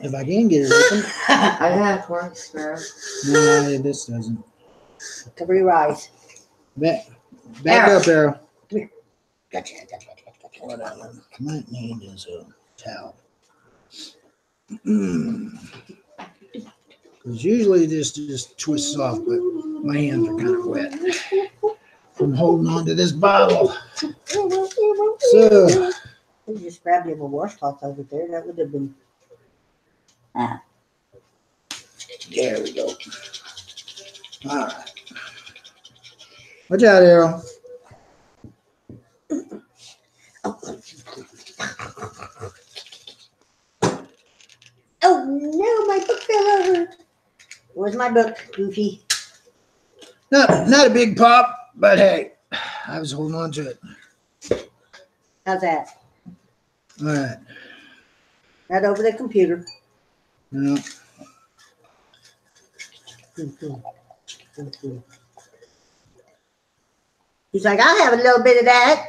If I can get it open. I got a corkscrew. No, this doesn't. Cover your eyes. Back Arrow. up, Arrow. Gotcha. What I might need is a towel. Because usually this just twists off, but my hands are kind of wet from holding on to this bottle. So, You just grabbed him a washcloth over there. That would have been. there we go. All right. Watch out, Arrow. Oh no, my book fell over. Where's my book, Goofy? Not a big pop, but hey, I was holding on to it. How's that? All right. Right over the computer. Now, He's like, I'll have a little bit of that.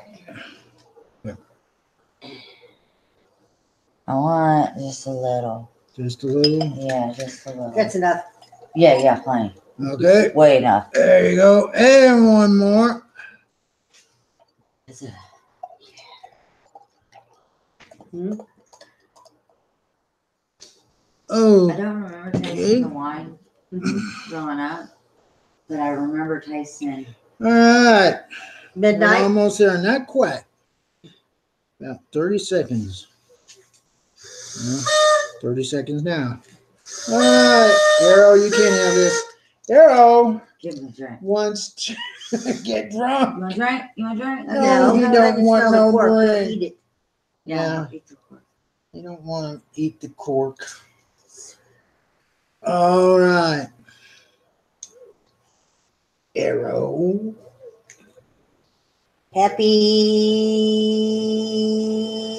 I want just a little. just a little. Yeah, just a little. That's enough. Yeah, plenty. Okay. Way enough. There you go. And one more. Is it? Oh, I don't remember tasting Okay. the wine growing up, but I remember tasting. all right. We're Midnight. almost there. Not quite. About 30 seconds. Well, 30 seconds now. All right. Arrow, you can't have this. Arrow Give him a drink. wants to get You drunk. want a drink? You want a drink? No, No, you let don't it want smell the no cork. Don't drink. Eat it. Yeah. Eat the cork. You don't want to eat the cork. All right. Arrow. Happy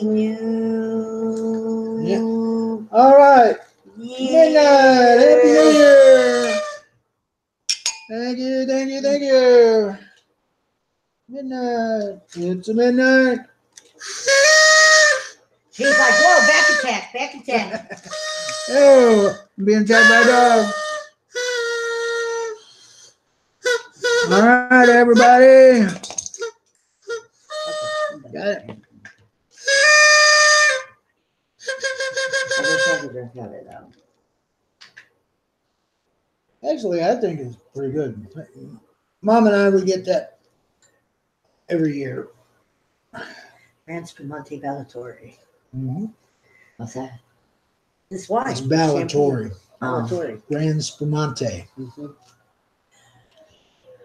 New All right. Year. Midnight. Happy New Year. Thank you. Thank you. Thank you. Midnight. It's a midnight. He's like, whoa, back attack, back attack. Oh, I'm being attacked by a dog. everybody. Got it. I just had to drink out of it though. Actually, I think it's pretty good. Mom and I would get that every year. Gran Spumante Ballatory. Mm-hmm. What's that? This wine. It's Ballatory. Ballatory. Gran Spumante. Mm-hmm.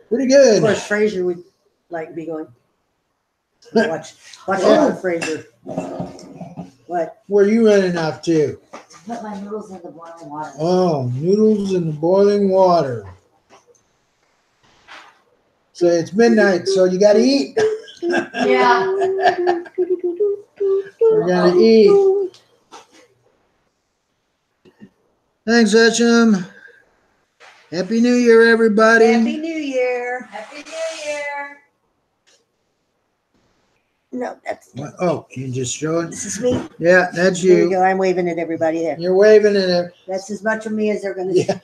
Pretty Of good. course, Fraser would like be going. Watch out, Fraser. What? Where are you running off to? Put my noodles in the boiling water. Oh, noodles in the boiling water. So it's midnight, so you got to eat. Yeah. We're going to eat. Thanks, Etcham. Happy New Year, everybody. Happy New Year. Happy New Year. No, that's Oh, can you just show it? this is me. Yeah, that's There you you. go. I'm waving at everybody there. You're waving at it. That's as much of me as they're going to see. Yeah.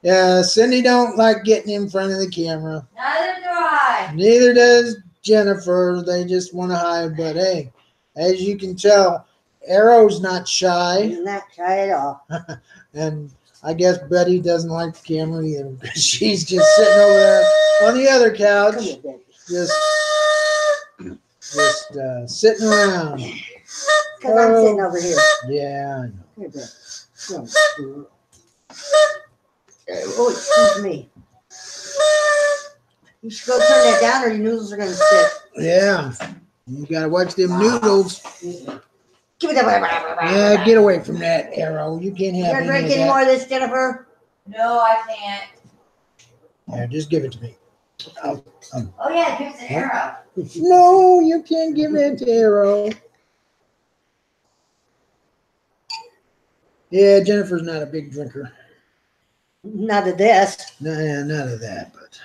Yeah, Cindy don't like getting in front of the camera. Neither do I. Neither does Jennifer. They just want to hide. But hey, as you can tell, Arrow's not shy. Isn't that shy at all? And I guess Betty doesn't like the camera either because she's just sitting over there on the other couch, Come here, baby. just sitting around. Because I'm sitting over here. Yeah, I know. Here, baby. Come. Oh, excuse me. You should go turn that down or your noodles are going to stick. Yeah, you got to watch them noodles. Give me that. Yeah, get away from that, Arrow. You can't You have gonna any drink of any that. more of this, Jennifer? No, I can't. Yeah, just give it to me. Oh yeah, give us an arrow. No, you can't give it to Arrow. Yeah, Jennifer's not a big drinker. Not of this. No, none of that, but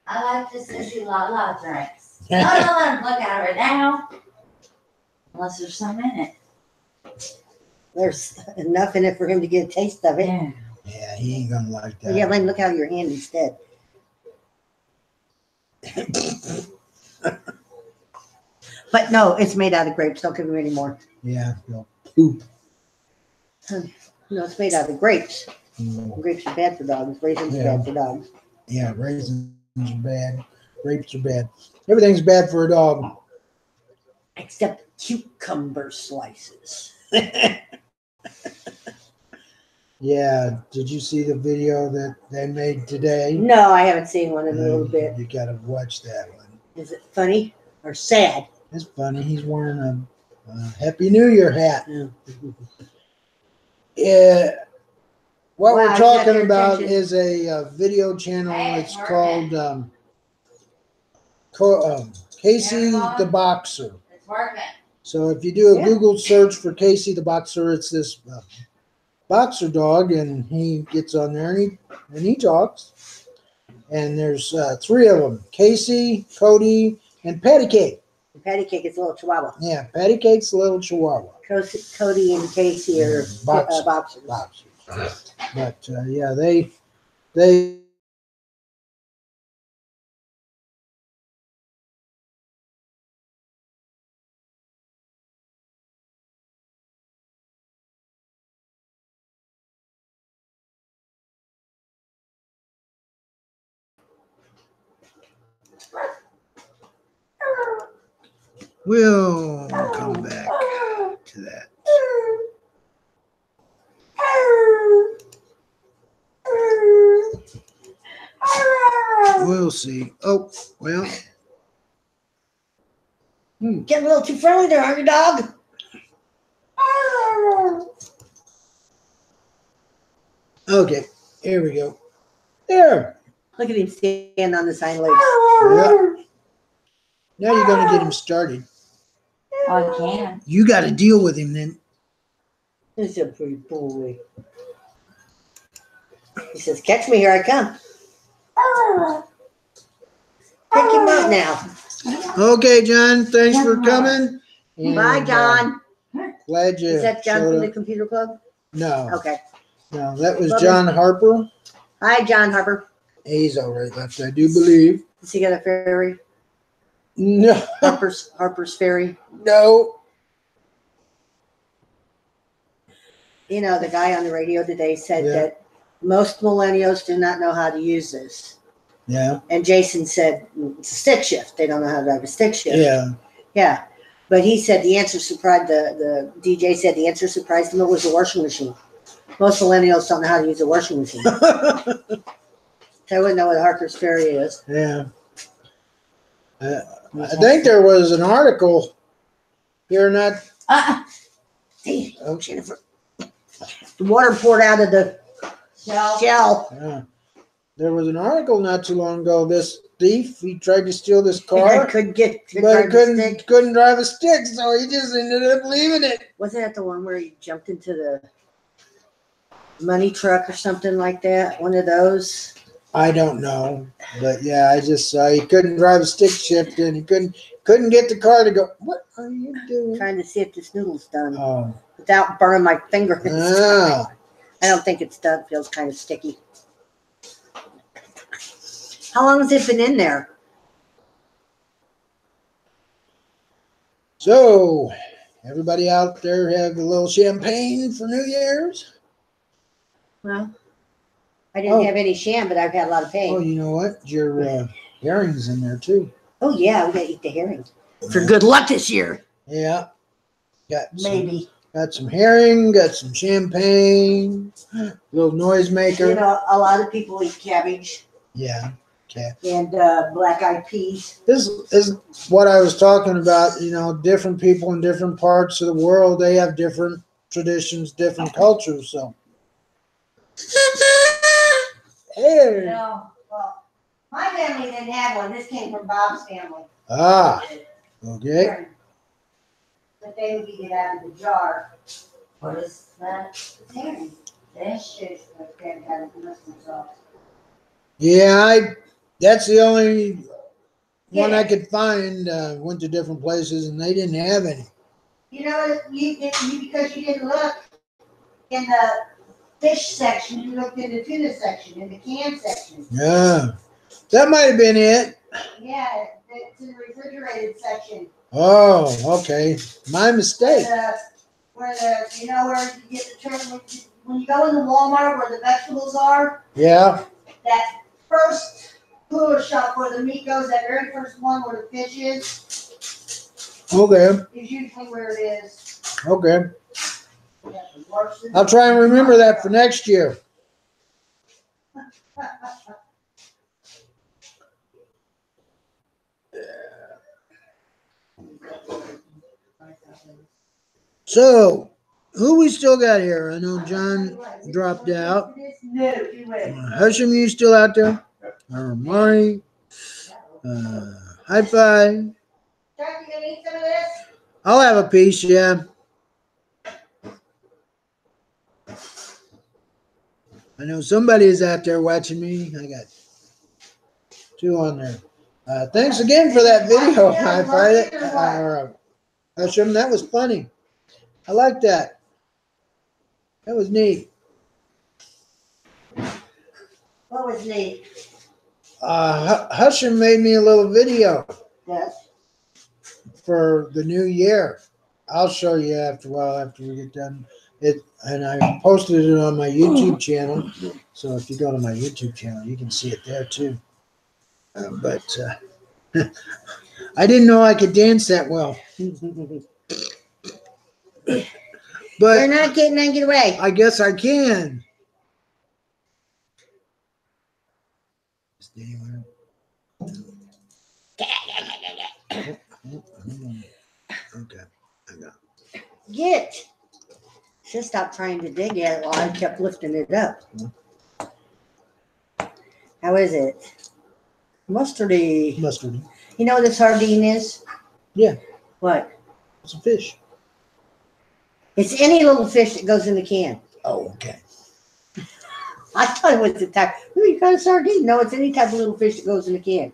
I like the sissy la la drinks. I don't let him look at her now. Unless there's some in it. There's enough in it for him to get a taste of it. Yeah. yeah, he ain't gonna like that. Yeah, let him look out of your hand instead. But no, it's made out of grapes. Don't give him any more. Yeah, no poop. No, it's made out of grapes. Mm, Grapes are bad for dogs. Raisins are Yeah. bad for dogs. yeah, raisins are bad. Grapes are bad. Everything's bad for a dog. Except cucumber slices. Yeah, did you see the video that they made today? No, I haven't seen one in a little bit. You gotta watch that one. Is it funny or sad? It's funny. He's wearing a Happy New Year hat. Yeah. Yeah. What Wow, we're you got talking their about attention. is a video channel. Hey, It's it's called Casey Everyone. the Boxer. It's working. So if you do a Yeah. Google search for Casey the Boxer, it's this boxer dog, and he gets on there and he talks. And there's three of them: Casey, Cody, and Patty Cake. Patty Cake is a little chihuahua. Yeah, Patty Cake's a little chihuahua. Cody and Casey are Boxers. boxers. Boxers. But yeah, they will come back to that. We'll see. Oh, well, Getting a little too friendly there, aren't you, dog? okay. Here we go. There. Look at him stand on his hind legs. Yeah. Now you're going to get him started. I can. You got to deal with him then. He's a pretty boy. He says, catch me, here I come. Pick him up now. Okay, John. Thanks for coming. And, Bye, John. Glad you Is that John showed from the up. computer club? No, Okay. no, that was Love John Harper. Hi, John Harper. He's all right left, I do believe. Does he got a ferry? No, Harper's Ferry. no. You know, the guy on the radio today said Yeah. that most millennials do not know how to use this. Yeah, And Jason said it's a stick shift. They don't know how to drive a stick shift. yeah. Yeah. But he said the answer surprised the DJ said the answer surprised him. It was a washing machine. Most millennials don't know how to use a washing machine. They wouldn't know what a Harper's Ferry is. Yeah. I think there was an article here not. Hey, oh, Jennifer. The water poured out of the Shell. shell. There was an article not too long ago. This thief, he tried to steal this And car, couldn't but he couldn't drive a stick, so he just ended up leaving it. Wasn't that the one where he jumped into the money truck or something like that? One of those? I don't know, but yeah, I just saw he couldn't drive a stick shift, and he couldn't get the car to go. What are you doing? Trying to see if this noodle's done Oh, without burning my finger. ah. I don't think it's done. It feels kind of sticky. How long has it been in there? So, everybody out there have a little champagne for New Year's? Well, I didn't Oh. have any sham, but I've had a lot of Oh, pain. you know what? Your herring's in there too. Oh yeah, we gotta eat the herring for good luck this year. Yeah. Maybe. Got some herring, got some champagne, little noisemaker. You know, a lot of people eat cabbage Yeah. Okay. and black-eyed peas. This is what I was talking about. You know, different people in different parts of the world, they have different traditions, different cultures. So, hey. No, well, my family didn't have one. This came from Bob's family. Ah, okay. But they would get it out of the jar. What is that? Herring. Fish? Fish, but they had it in Muslim sauce. Yeah, that's the only one Yeah. I could find. Went to different places and they didn't have any. You know, you because you didn't look in the fish section, you looked in the tuna section, in the can section. Yeah, that might have been it. Yeah, it's in the refrigerated section. Oh, okay. My mistake. Where you know where you get the turn when you go into Walmart where the vegetables are. Yeah. That first cooler shop where the meat goes, that very first one where the fish is Okay. usually where it is. Okay. Yeah, the worst is- I'll try and remember that for next year. So, who we still got here? I know John dropped out. No, you wait. Husham, you still out there? Or Mari? Hi-Fi? Chuck, you gonna eat some of this? I'll have a piece, yeah. I know somebody is out there watching me. I got 2 on there. Thanks again for that video, Hi-Fi. Husham, that was funny. I like that. That was neat. What was neat? Husham made me a little video Yes. for the new year. I'll show you after we get done. And I posted it on my YouTube channel. So if you go to my YouTube channel, you can see it there too. But I didn't know I could dance that well. You're But not getting on, get away. I guess I can. Okay. I got it. Get. Just stop trying to dig at it while I kept lifting it up. How is it? Mustardy. Mustard. You know what a sardine is? Yeah. What? It's a fish. It's any little fish that goes in the can. Oh, okay. I thought it was the type. Oh, you got a sardine? No, it's any type of little fish that goes in the can.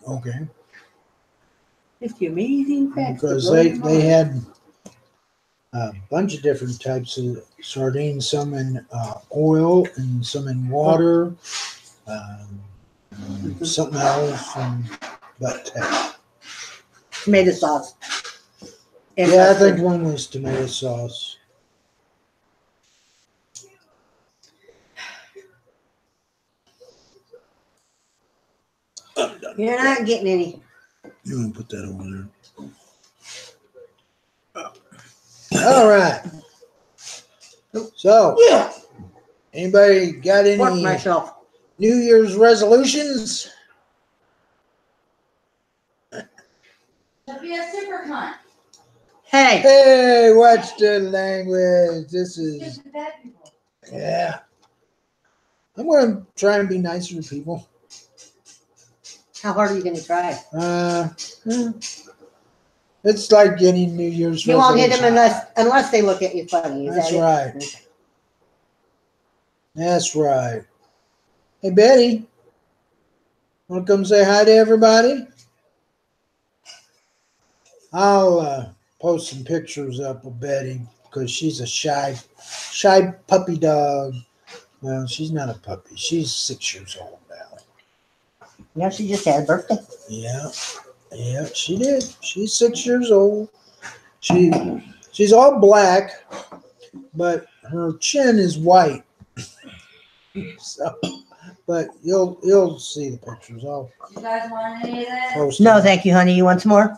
Okay. It's the amazing facts. Because they had a bunch of different types of sardines, some in oil and some in water. something else, but Tomato sauce. And yeah, I mustard. think one was tomato sauce. I'm done. You're not getting any. You want to put that over there? All right. So, anybody got Fork any myself. New Year's resolutions? To be a super cunt. Hey, Hey, watch the language. This is, Just the bad people. yeah. I'm going to try and be nicer to people. how hard are you going to try? It's like getting New Year's You won't hit resolution. them unless they look at you funny. Is That's that it? right. That's right. Hey, Betty. Want to come say hi to everybody? I'll post some pictures up of Betty because she's a shy puppy dog. Well, she's not a puppy. She's 6 years old now. No, she just had a birthday. Yeah, she did. She's 6 years old. She's all black, but her chin is white. So, but you'll see the pictures. I'll You guys want any of that? post. No, them. thank you, honey. You want some more?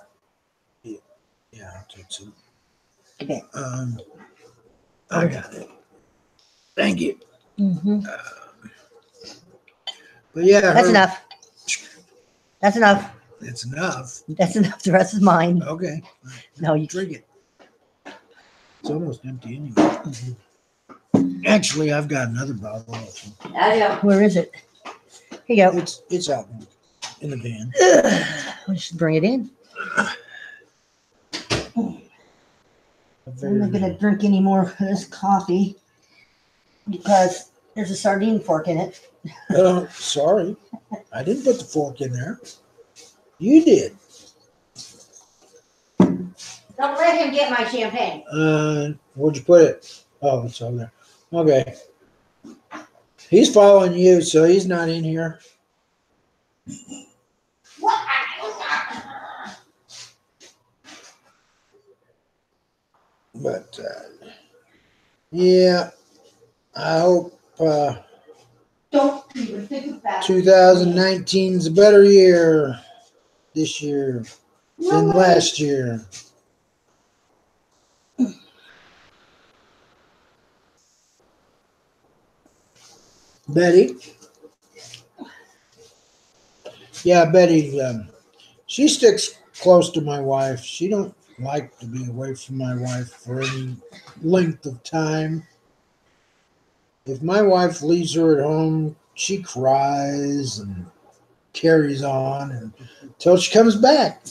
Yeah, I'll take some. Okay. I got it. Thank you. Mm-hmm. But yeah, That's enough. That's enough. It's enough. That's enough. The rest is mine. Okay, No, you drink it. It's almost empty anyway. Actually, I've got another bottle. I do. Where is it? Here you go. It's out in the van. We should bring it in. I'm not gonna drink any more of this coffee because there's a sardine fork in it. Sorry, I didn't put the fork in there. You did. Don't let him get my champagne. Where'd you put it? Oh, it's over there. Okay. He's following you, so he's not in here. But yeah, I hope Don't even think about it. 2019 is a better year this year than No way. last year. Betty. Yeah, Betty. She sticks close to my wife. She don't like to be away from my wife for any length of time. If my wife leaves her at home, she cries and carries on until she comes back.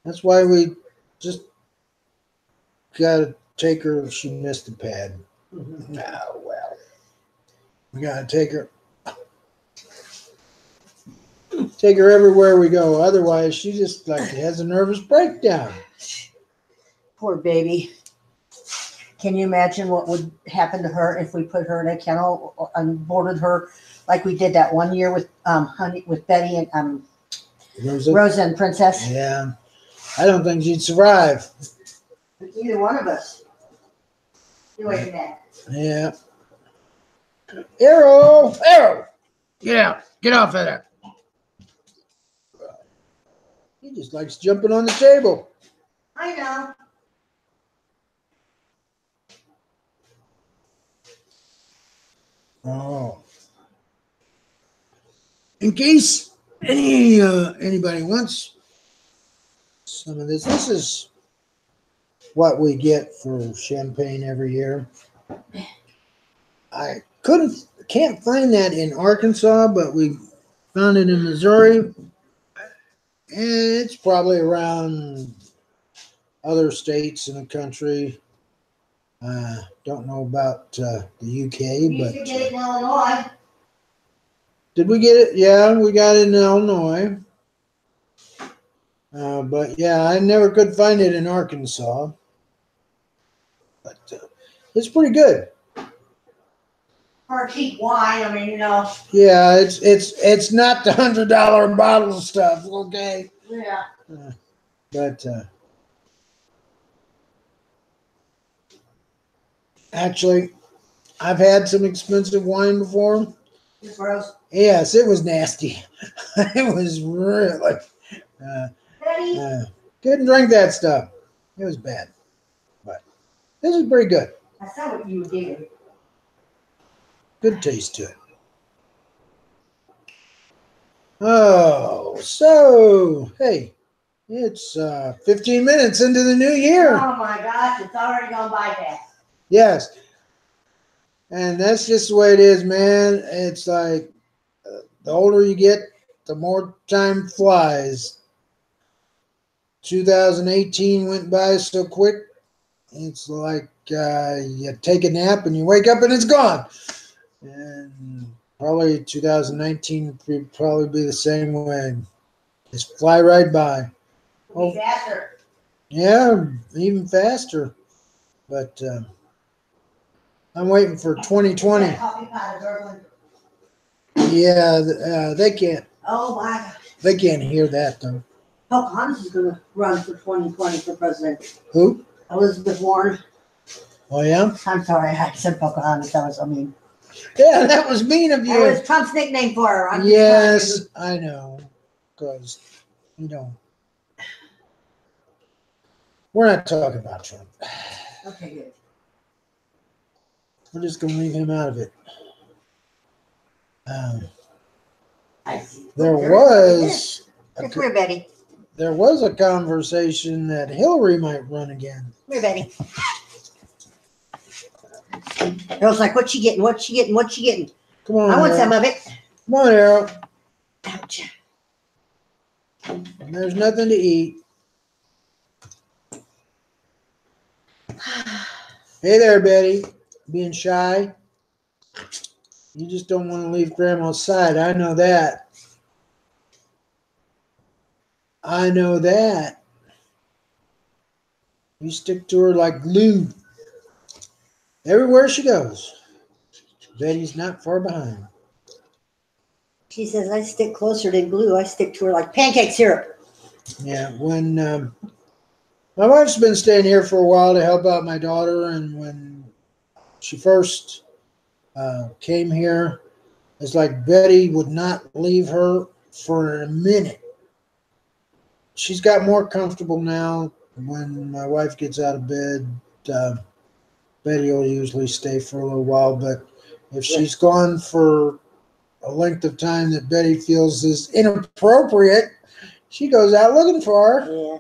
That's why we just gotta take her if she missed the pad. Oh, well. We gotta take her. Take her everywhere we go. Otherwise, she just like has a nervous breakdown. Poor baby. Can you imagine what would happen to her if we put her in a kennel and boarded her like we did that one year with Honey, with Betty and Rosa and Princess? Yeah. I don't think she'd survive. Either one of us. You wait a minute. Yeah. Arrow! Arrow! Get out. Get off of there. He just likes jumping on the table. I know. Oh. In case anybody wants some of this is what we get for champagne every year. I can't find that in Arkansas, but we found it in Missouri. And it's probably around other states in the country. Don't know about the UK, We but used to get it in Illinois. did we get it? Yeah, we got it in Illinois. But yeah, I never could find it in Arkansas. But it's pretty good. Or cheap wine, I mean, Yeah, it's not the $100 bottle stuff, okay? Yeah. But actually, I've had some expensive wine before. It's gross. Yes, it was nasty. It was really. Betty? Couldn't drink that stuff. It was bad. But this is pretty good. I saw what you did. Good taste to it. Oh, so, hey, it's 15 minutes into the new year. Oh my gosh, it's already gone by fast. Yes. And that's just the way it is, man. It's like the older you get, the more time flies. 2018 went by so quick. It's like you take a nap and you wake up and it's gone. And probably 2019 would probably be the same way. Just fly right by. Be faster. Yeah, even faster. But I'm waiting for 2020. That coffee pot is gurgling. Yeah, they can't. Oh my gosh. They can't hear that though. Pocahontas is going to run for 2020 for president. Who? Elizabeth Warren. Oh yeah. I'm sorry, I said Pocahontas. That was, Yeah, that was mean of that you. was Trump's nickname for her. I'm just Yes, I know. Because we're not talking about Trump. Okay, good. We're just gonna leave him out of it. I see. There was Come here, Betty. a conversation that Hillary might run again. Come here, Betty. Girl's like, what's she getting? What's she getting? What's she getting? Come on, I want Arrow. some of it. Come on, Arrow. Ouch. There's nothing to eat. Hey there, Betty. Being shy. You just don't want to leave Grandma's side. I know that. I know that. You stick to her like glue. Everywhere she goes. Betty's not far behind. She says, I stick closer than glue. I stick to her like pancake syrup. Yeah, when my wife's been staying here for a while to help out my daughter, and when she first came here, it's like Betty would not leave her for a minute. She's got more comfortable now. When my wife gets out of bed, Betty will usually stay for a little while, but if she's gone for a length of time that Betty feels is inappropriate, she goes out looking for her. Yeah.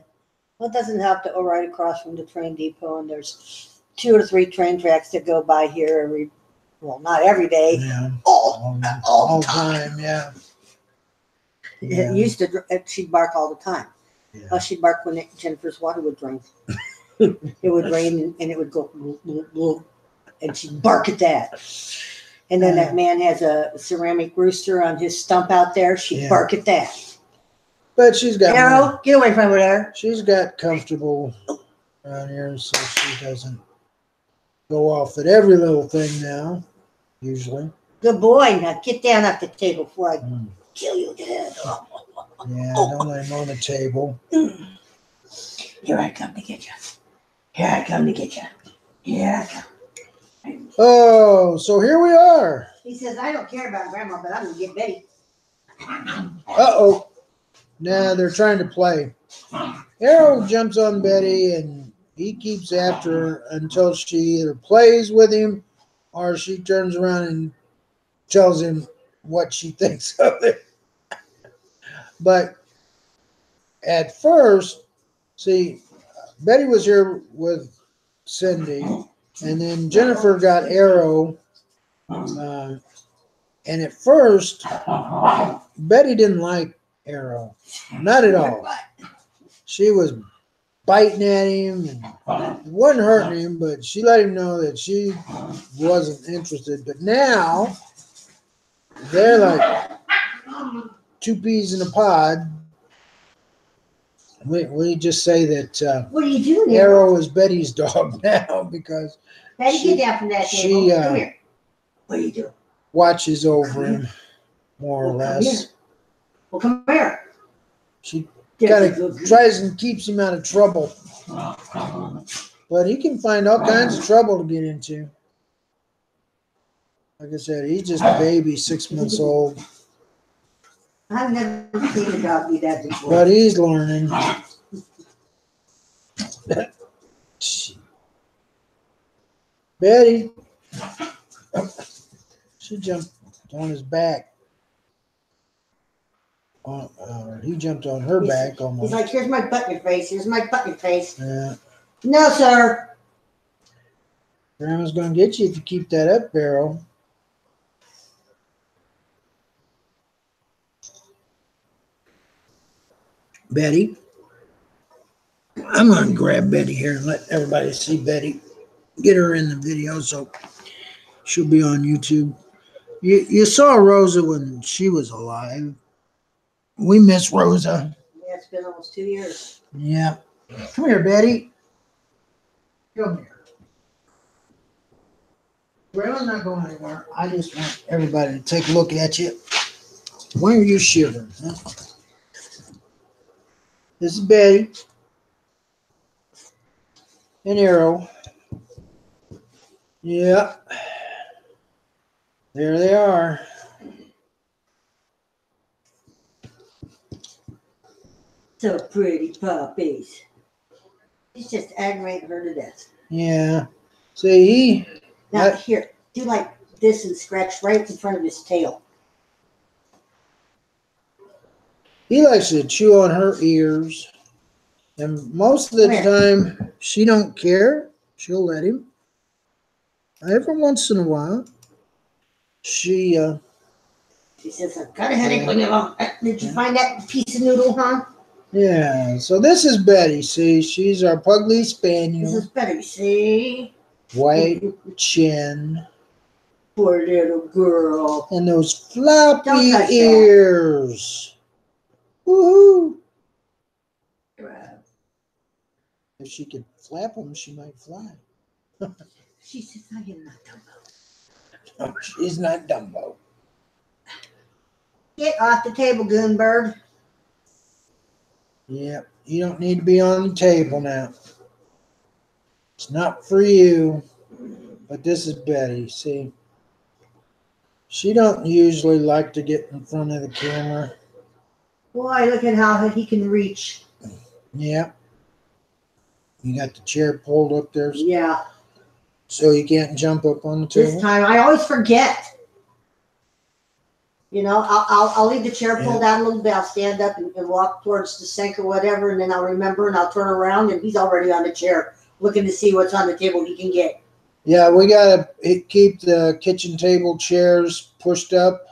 Well, it doesn't help that we're right across from the train depot, and there's 2 or 3 train tracks that go by here not every day, Yeah, all all the the time. Yeah. Yeah. It used to, she'd bark all the time. Yeah. Oh, she'd bark when Jennifer's water would drain. It would rain and it would go, bloop, bloop, bloop, and she'd bark at that. And then that man has a ceramic rooster on his stump out there. She'd Yeah. bark at that. But she's got Arrow, get away from over there. she's got comfortable around here, so she doesn't go off at every little thing now. Usually, Good boy. Now get down off the table before I Mm. kill you dead. Yeah, don't let him on the table. Here I come to get you. Here I come to get you. Here I come. Oh, so here we are. He says, I don't care about Grandma, but I'm going to get Betty. Uh-oh. Nah, they're trying to play. Arrow jumps on Betty, and he keeps after her until she either plays with him or she turns around and tells him what she thinks of it. But at first, see, Betty was here with Cindy, and then Jennifer got Arrow. And at first, Betty didn't like Arrow. Not at all. She was biting at him and it wasn't hurting him, but she let him know that she wasn't interested. But now, they're like 2 peas in a pod. We just say that What are you doing here? Arrow is Betty's dog now because Betty, she- get down from that she, table. Come here. What are you doing? watches over him, more or Well, come here. less. Well, come here. She There's kind a of good girl. tries and keeps him out of trouble. But he can find all kinds of trouble to get into. Like I said, he's just a baby, 6 months old. I've never seen a dog do that before. But he's learning. Betty. She jumped on his back. He jumped on her back He's almost. like, here's my butt in your face. Here's my butt in your face. Yeah. No, sir. Grandma's gonna get you if you keep that up, Barrel. Betty. I'm gonna grab Betty here and let everybody see Betty. Get her in the video so she'll be on YouTube. You saw Rosa when she was alive. We miss Rosa. Yeah, it's been almost 2 years. Yeah. Come here, Betty. Come here. Grandma's not going anywhere. I just want everybody to take a look at you. Why are you shivering? Huh? This is Betty and Arrow. Yeah. There they are. So pretty puppies. He's just aggravating her to death. Yeah. See, Now, What? here, do like this and scratch right in front of his tail. he likes to chew on her ears. And most of the Come time, she don't care. She'll let him. Every once in a while, she, She says, I've got a headache. Leave me alone. Did you find that piece of noodle, huh? yeah. So this is Betty. See, she's our Pugly This Spaniel. is better, see? White chin. Poor little girl. And those Don't floppy touch that. ears. Woohoo! If she could flap them, she might fly. She says, I am not Dumbo. No, she's not Dumbo. Get off the table, Goonbird. Yeah, you don't need to be on the table now. It's not for you. But this is Betty, see? She don't usually like to get in front of the camera. Boy, look at how he can reach. Yeah. You got the chair pulled up there Yeah. so you can't jump up on the This table. time, I always forget. You know, I'll leave the chair pulled out a little bit. I'll stand up and walk towards the sink or whatever, and then I'll remember and I'll turn around and he's already on the chair looking to see what's on the table he can get. Yeah, we got to keep the kitchen table chairs pushed up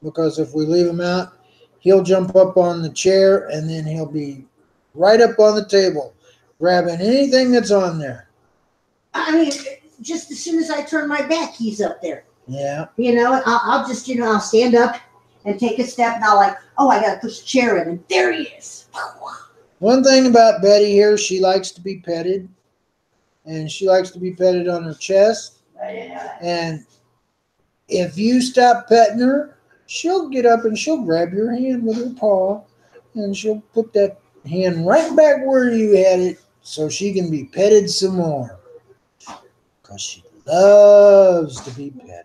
because if we leave him out, he'll jump up on the chair and then he'll be right up on the table grabbing anything that's on there. I mean, just as soon as I turn my back, he's up there. Yeah. You know, I'll just, I'll stand up and take a step and I'll like, oh, I got to push the chair in and there he is. One thing about Betty here, she likes to be petted. And she likes to be petted on her chest. And if you stop petting her, she'll get up and she'll grab your hand with her paw. And she'll put that hand right back where you had it so she can be petted some more. Because she loves to be petted.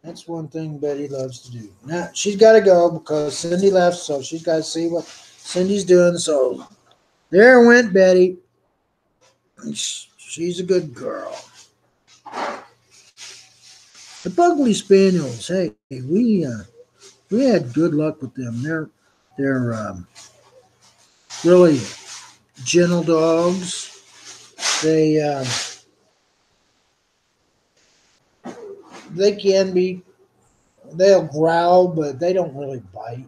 That's one thing Betty loves to do. Now, she's got to go because Cindy left, so she's got to see what Cindy's doing. So there went Betty. She's a good girl. The Pugly Spaniels, hey, we had good luck with them. They're really gentle dogs. They can be. They'll growl, but they don't really bite.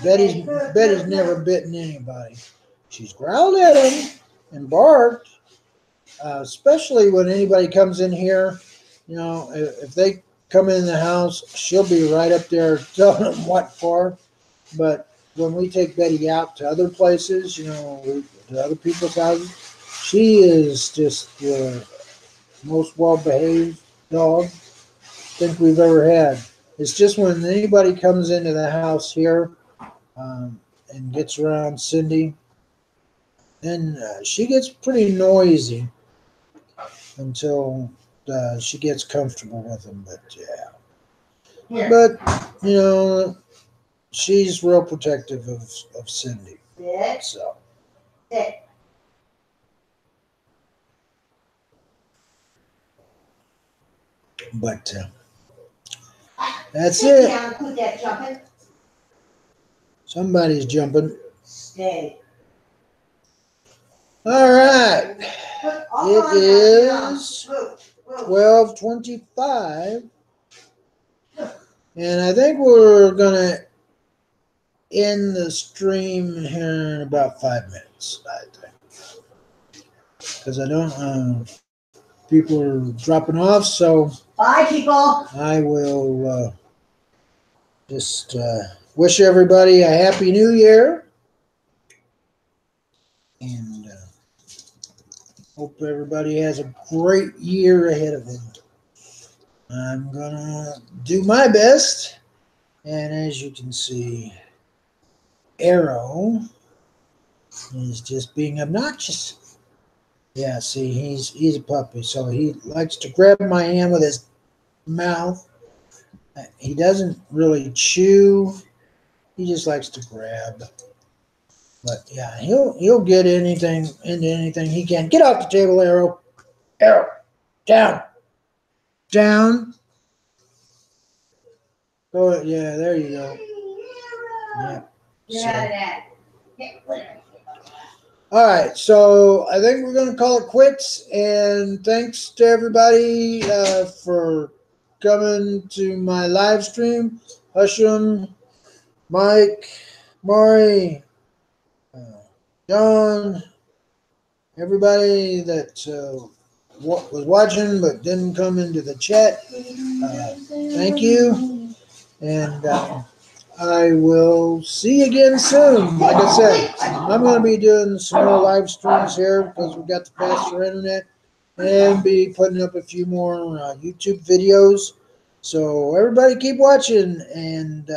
Betty's never bitten anybody. She's growled at them and barked, especially when anybody comes in here. You know, if they come in the house, she'll be right up there telling them what for. But when we take Betty out to other places, to other people's houses, she is just the most well-behaved dog. think we've ever had. It's just when anybody comes into the house here and gets around Cindy, then she gets pretty noisy until she gets comfortable with them. But yeah, Here. but you know, she's real protective of Cindy. Sit. So Sit. but that's Sit it. down. Who's that jumping? Somebody's jumping. Stay. All right. It is Move. 12:25, and I think we're gonna end the stream here in about 5 minutes. I think, because I don't. People are dropping off, so Bye, people. I will just wish everybody a happy New Year, and hope everybody has a great year ahead of them. I'm gonna do my best, and as you can see, Arrow is just being obnoxious. Yeah, see, he's a puppy, so he likes to grab my hand with his mouth. He doesn't really chew. He just likes to grab. But yeah, he'll get into anything he can. Get off the table, Arrow. Arrow, down, down. Go. Yeah, there you go. Yeah. Get out of that. Get clear. All right, so I think we're going to call it quits. And thanks to everybody for coming to my live stream. Husham, Mike, Maury, John, everybody that was watching but didn't come into the chat. Thank you. And I will see you again soon. Like I said, I'm going to be doing some more live streams here because we've got the faster internet, and be putting up a few more YouTube videos. So everybody keep watching, and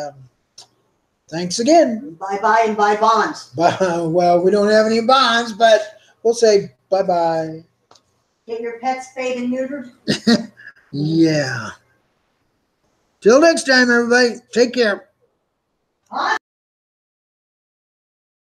thanks again. Bye-bye and bye bonds. Well, we don't have any bonds, but we'll say bye-bye. Get your pets spayed and neutered. Yeah. Till next time, everybody. Take care. Huh?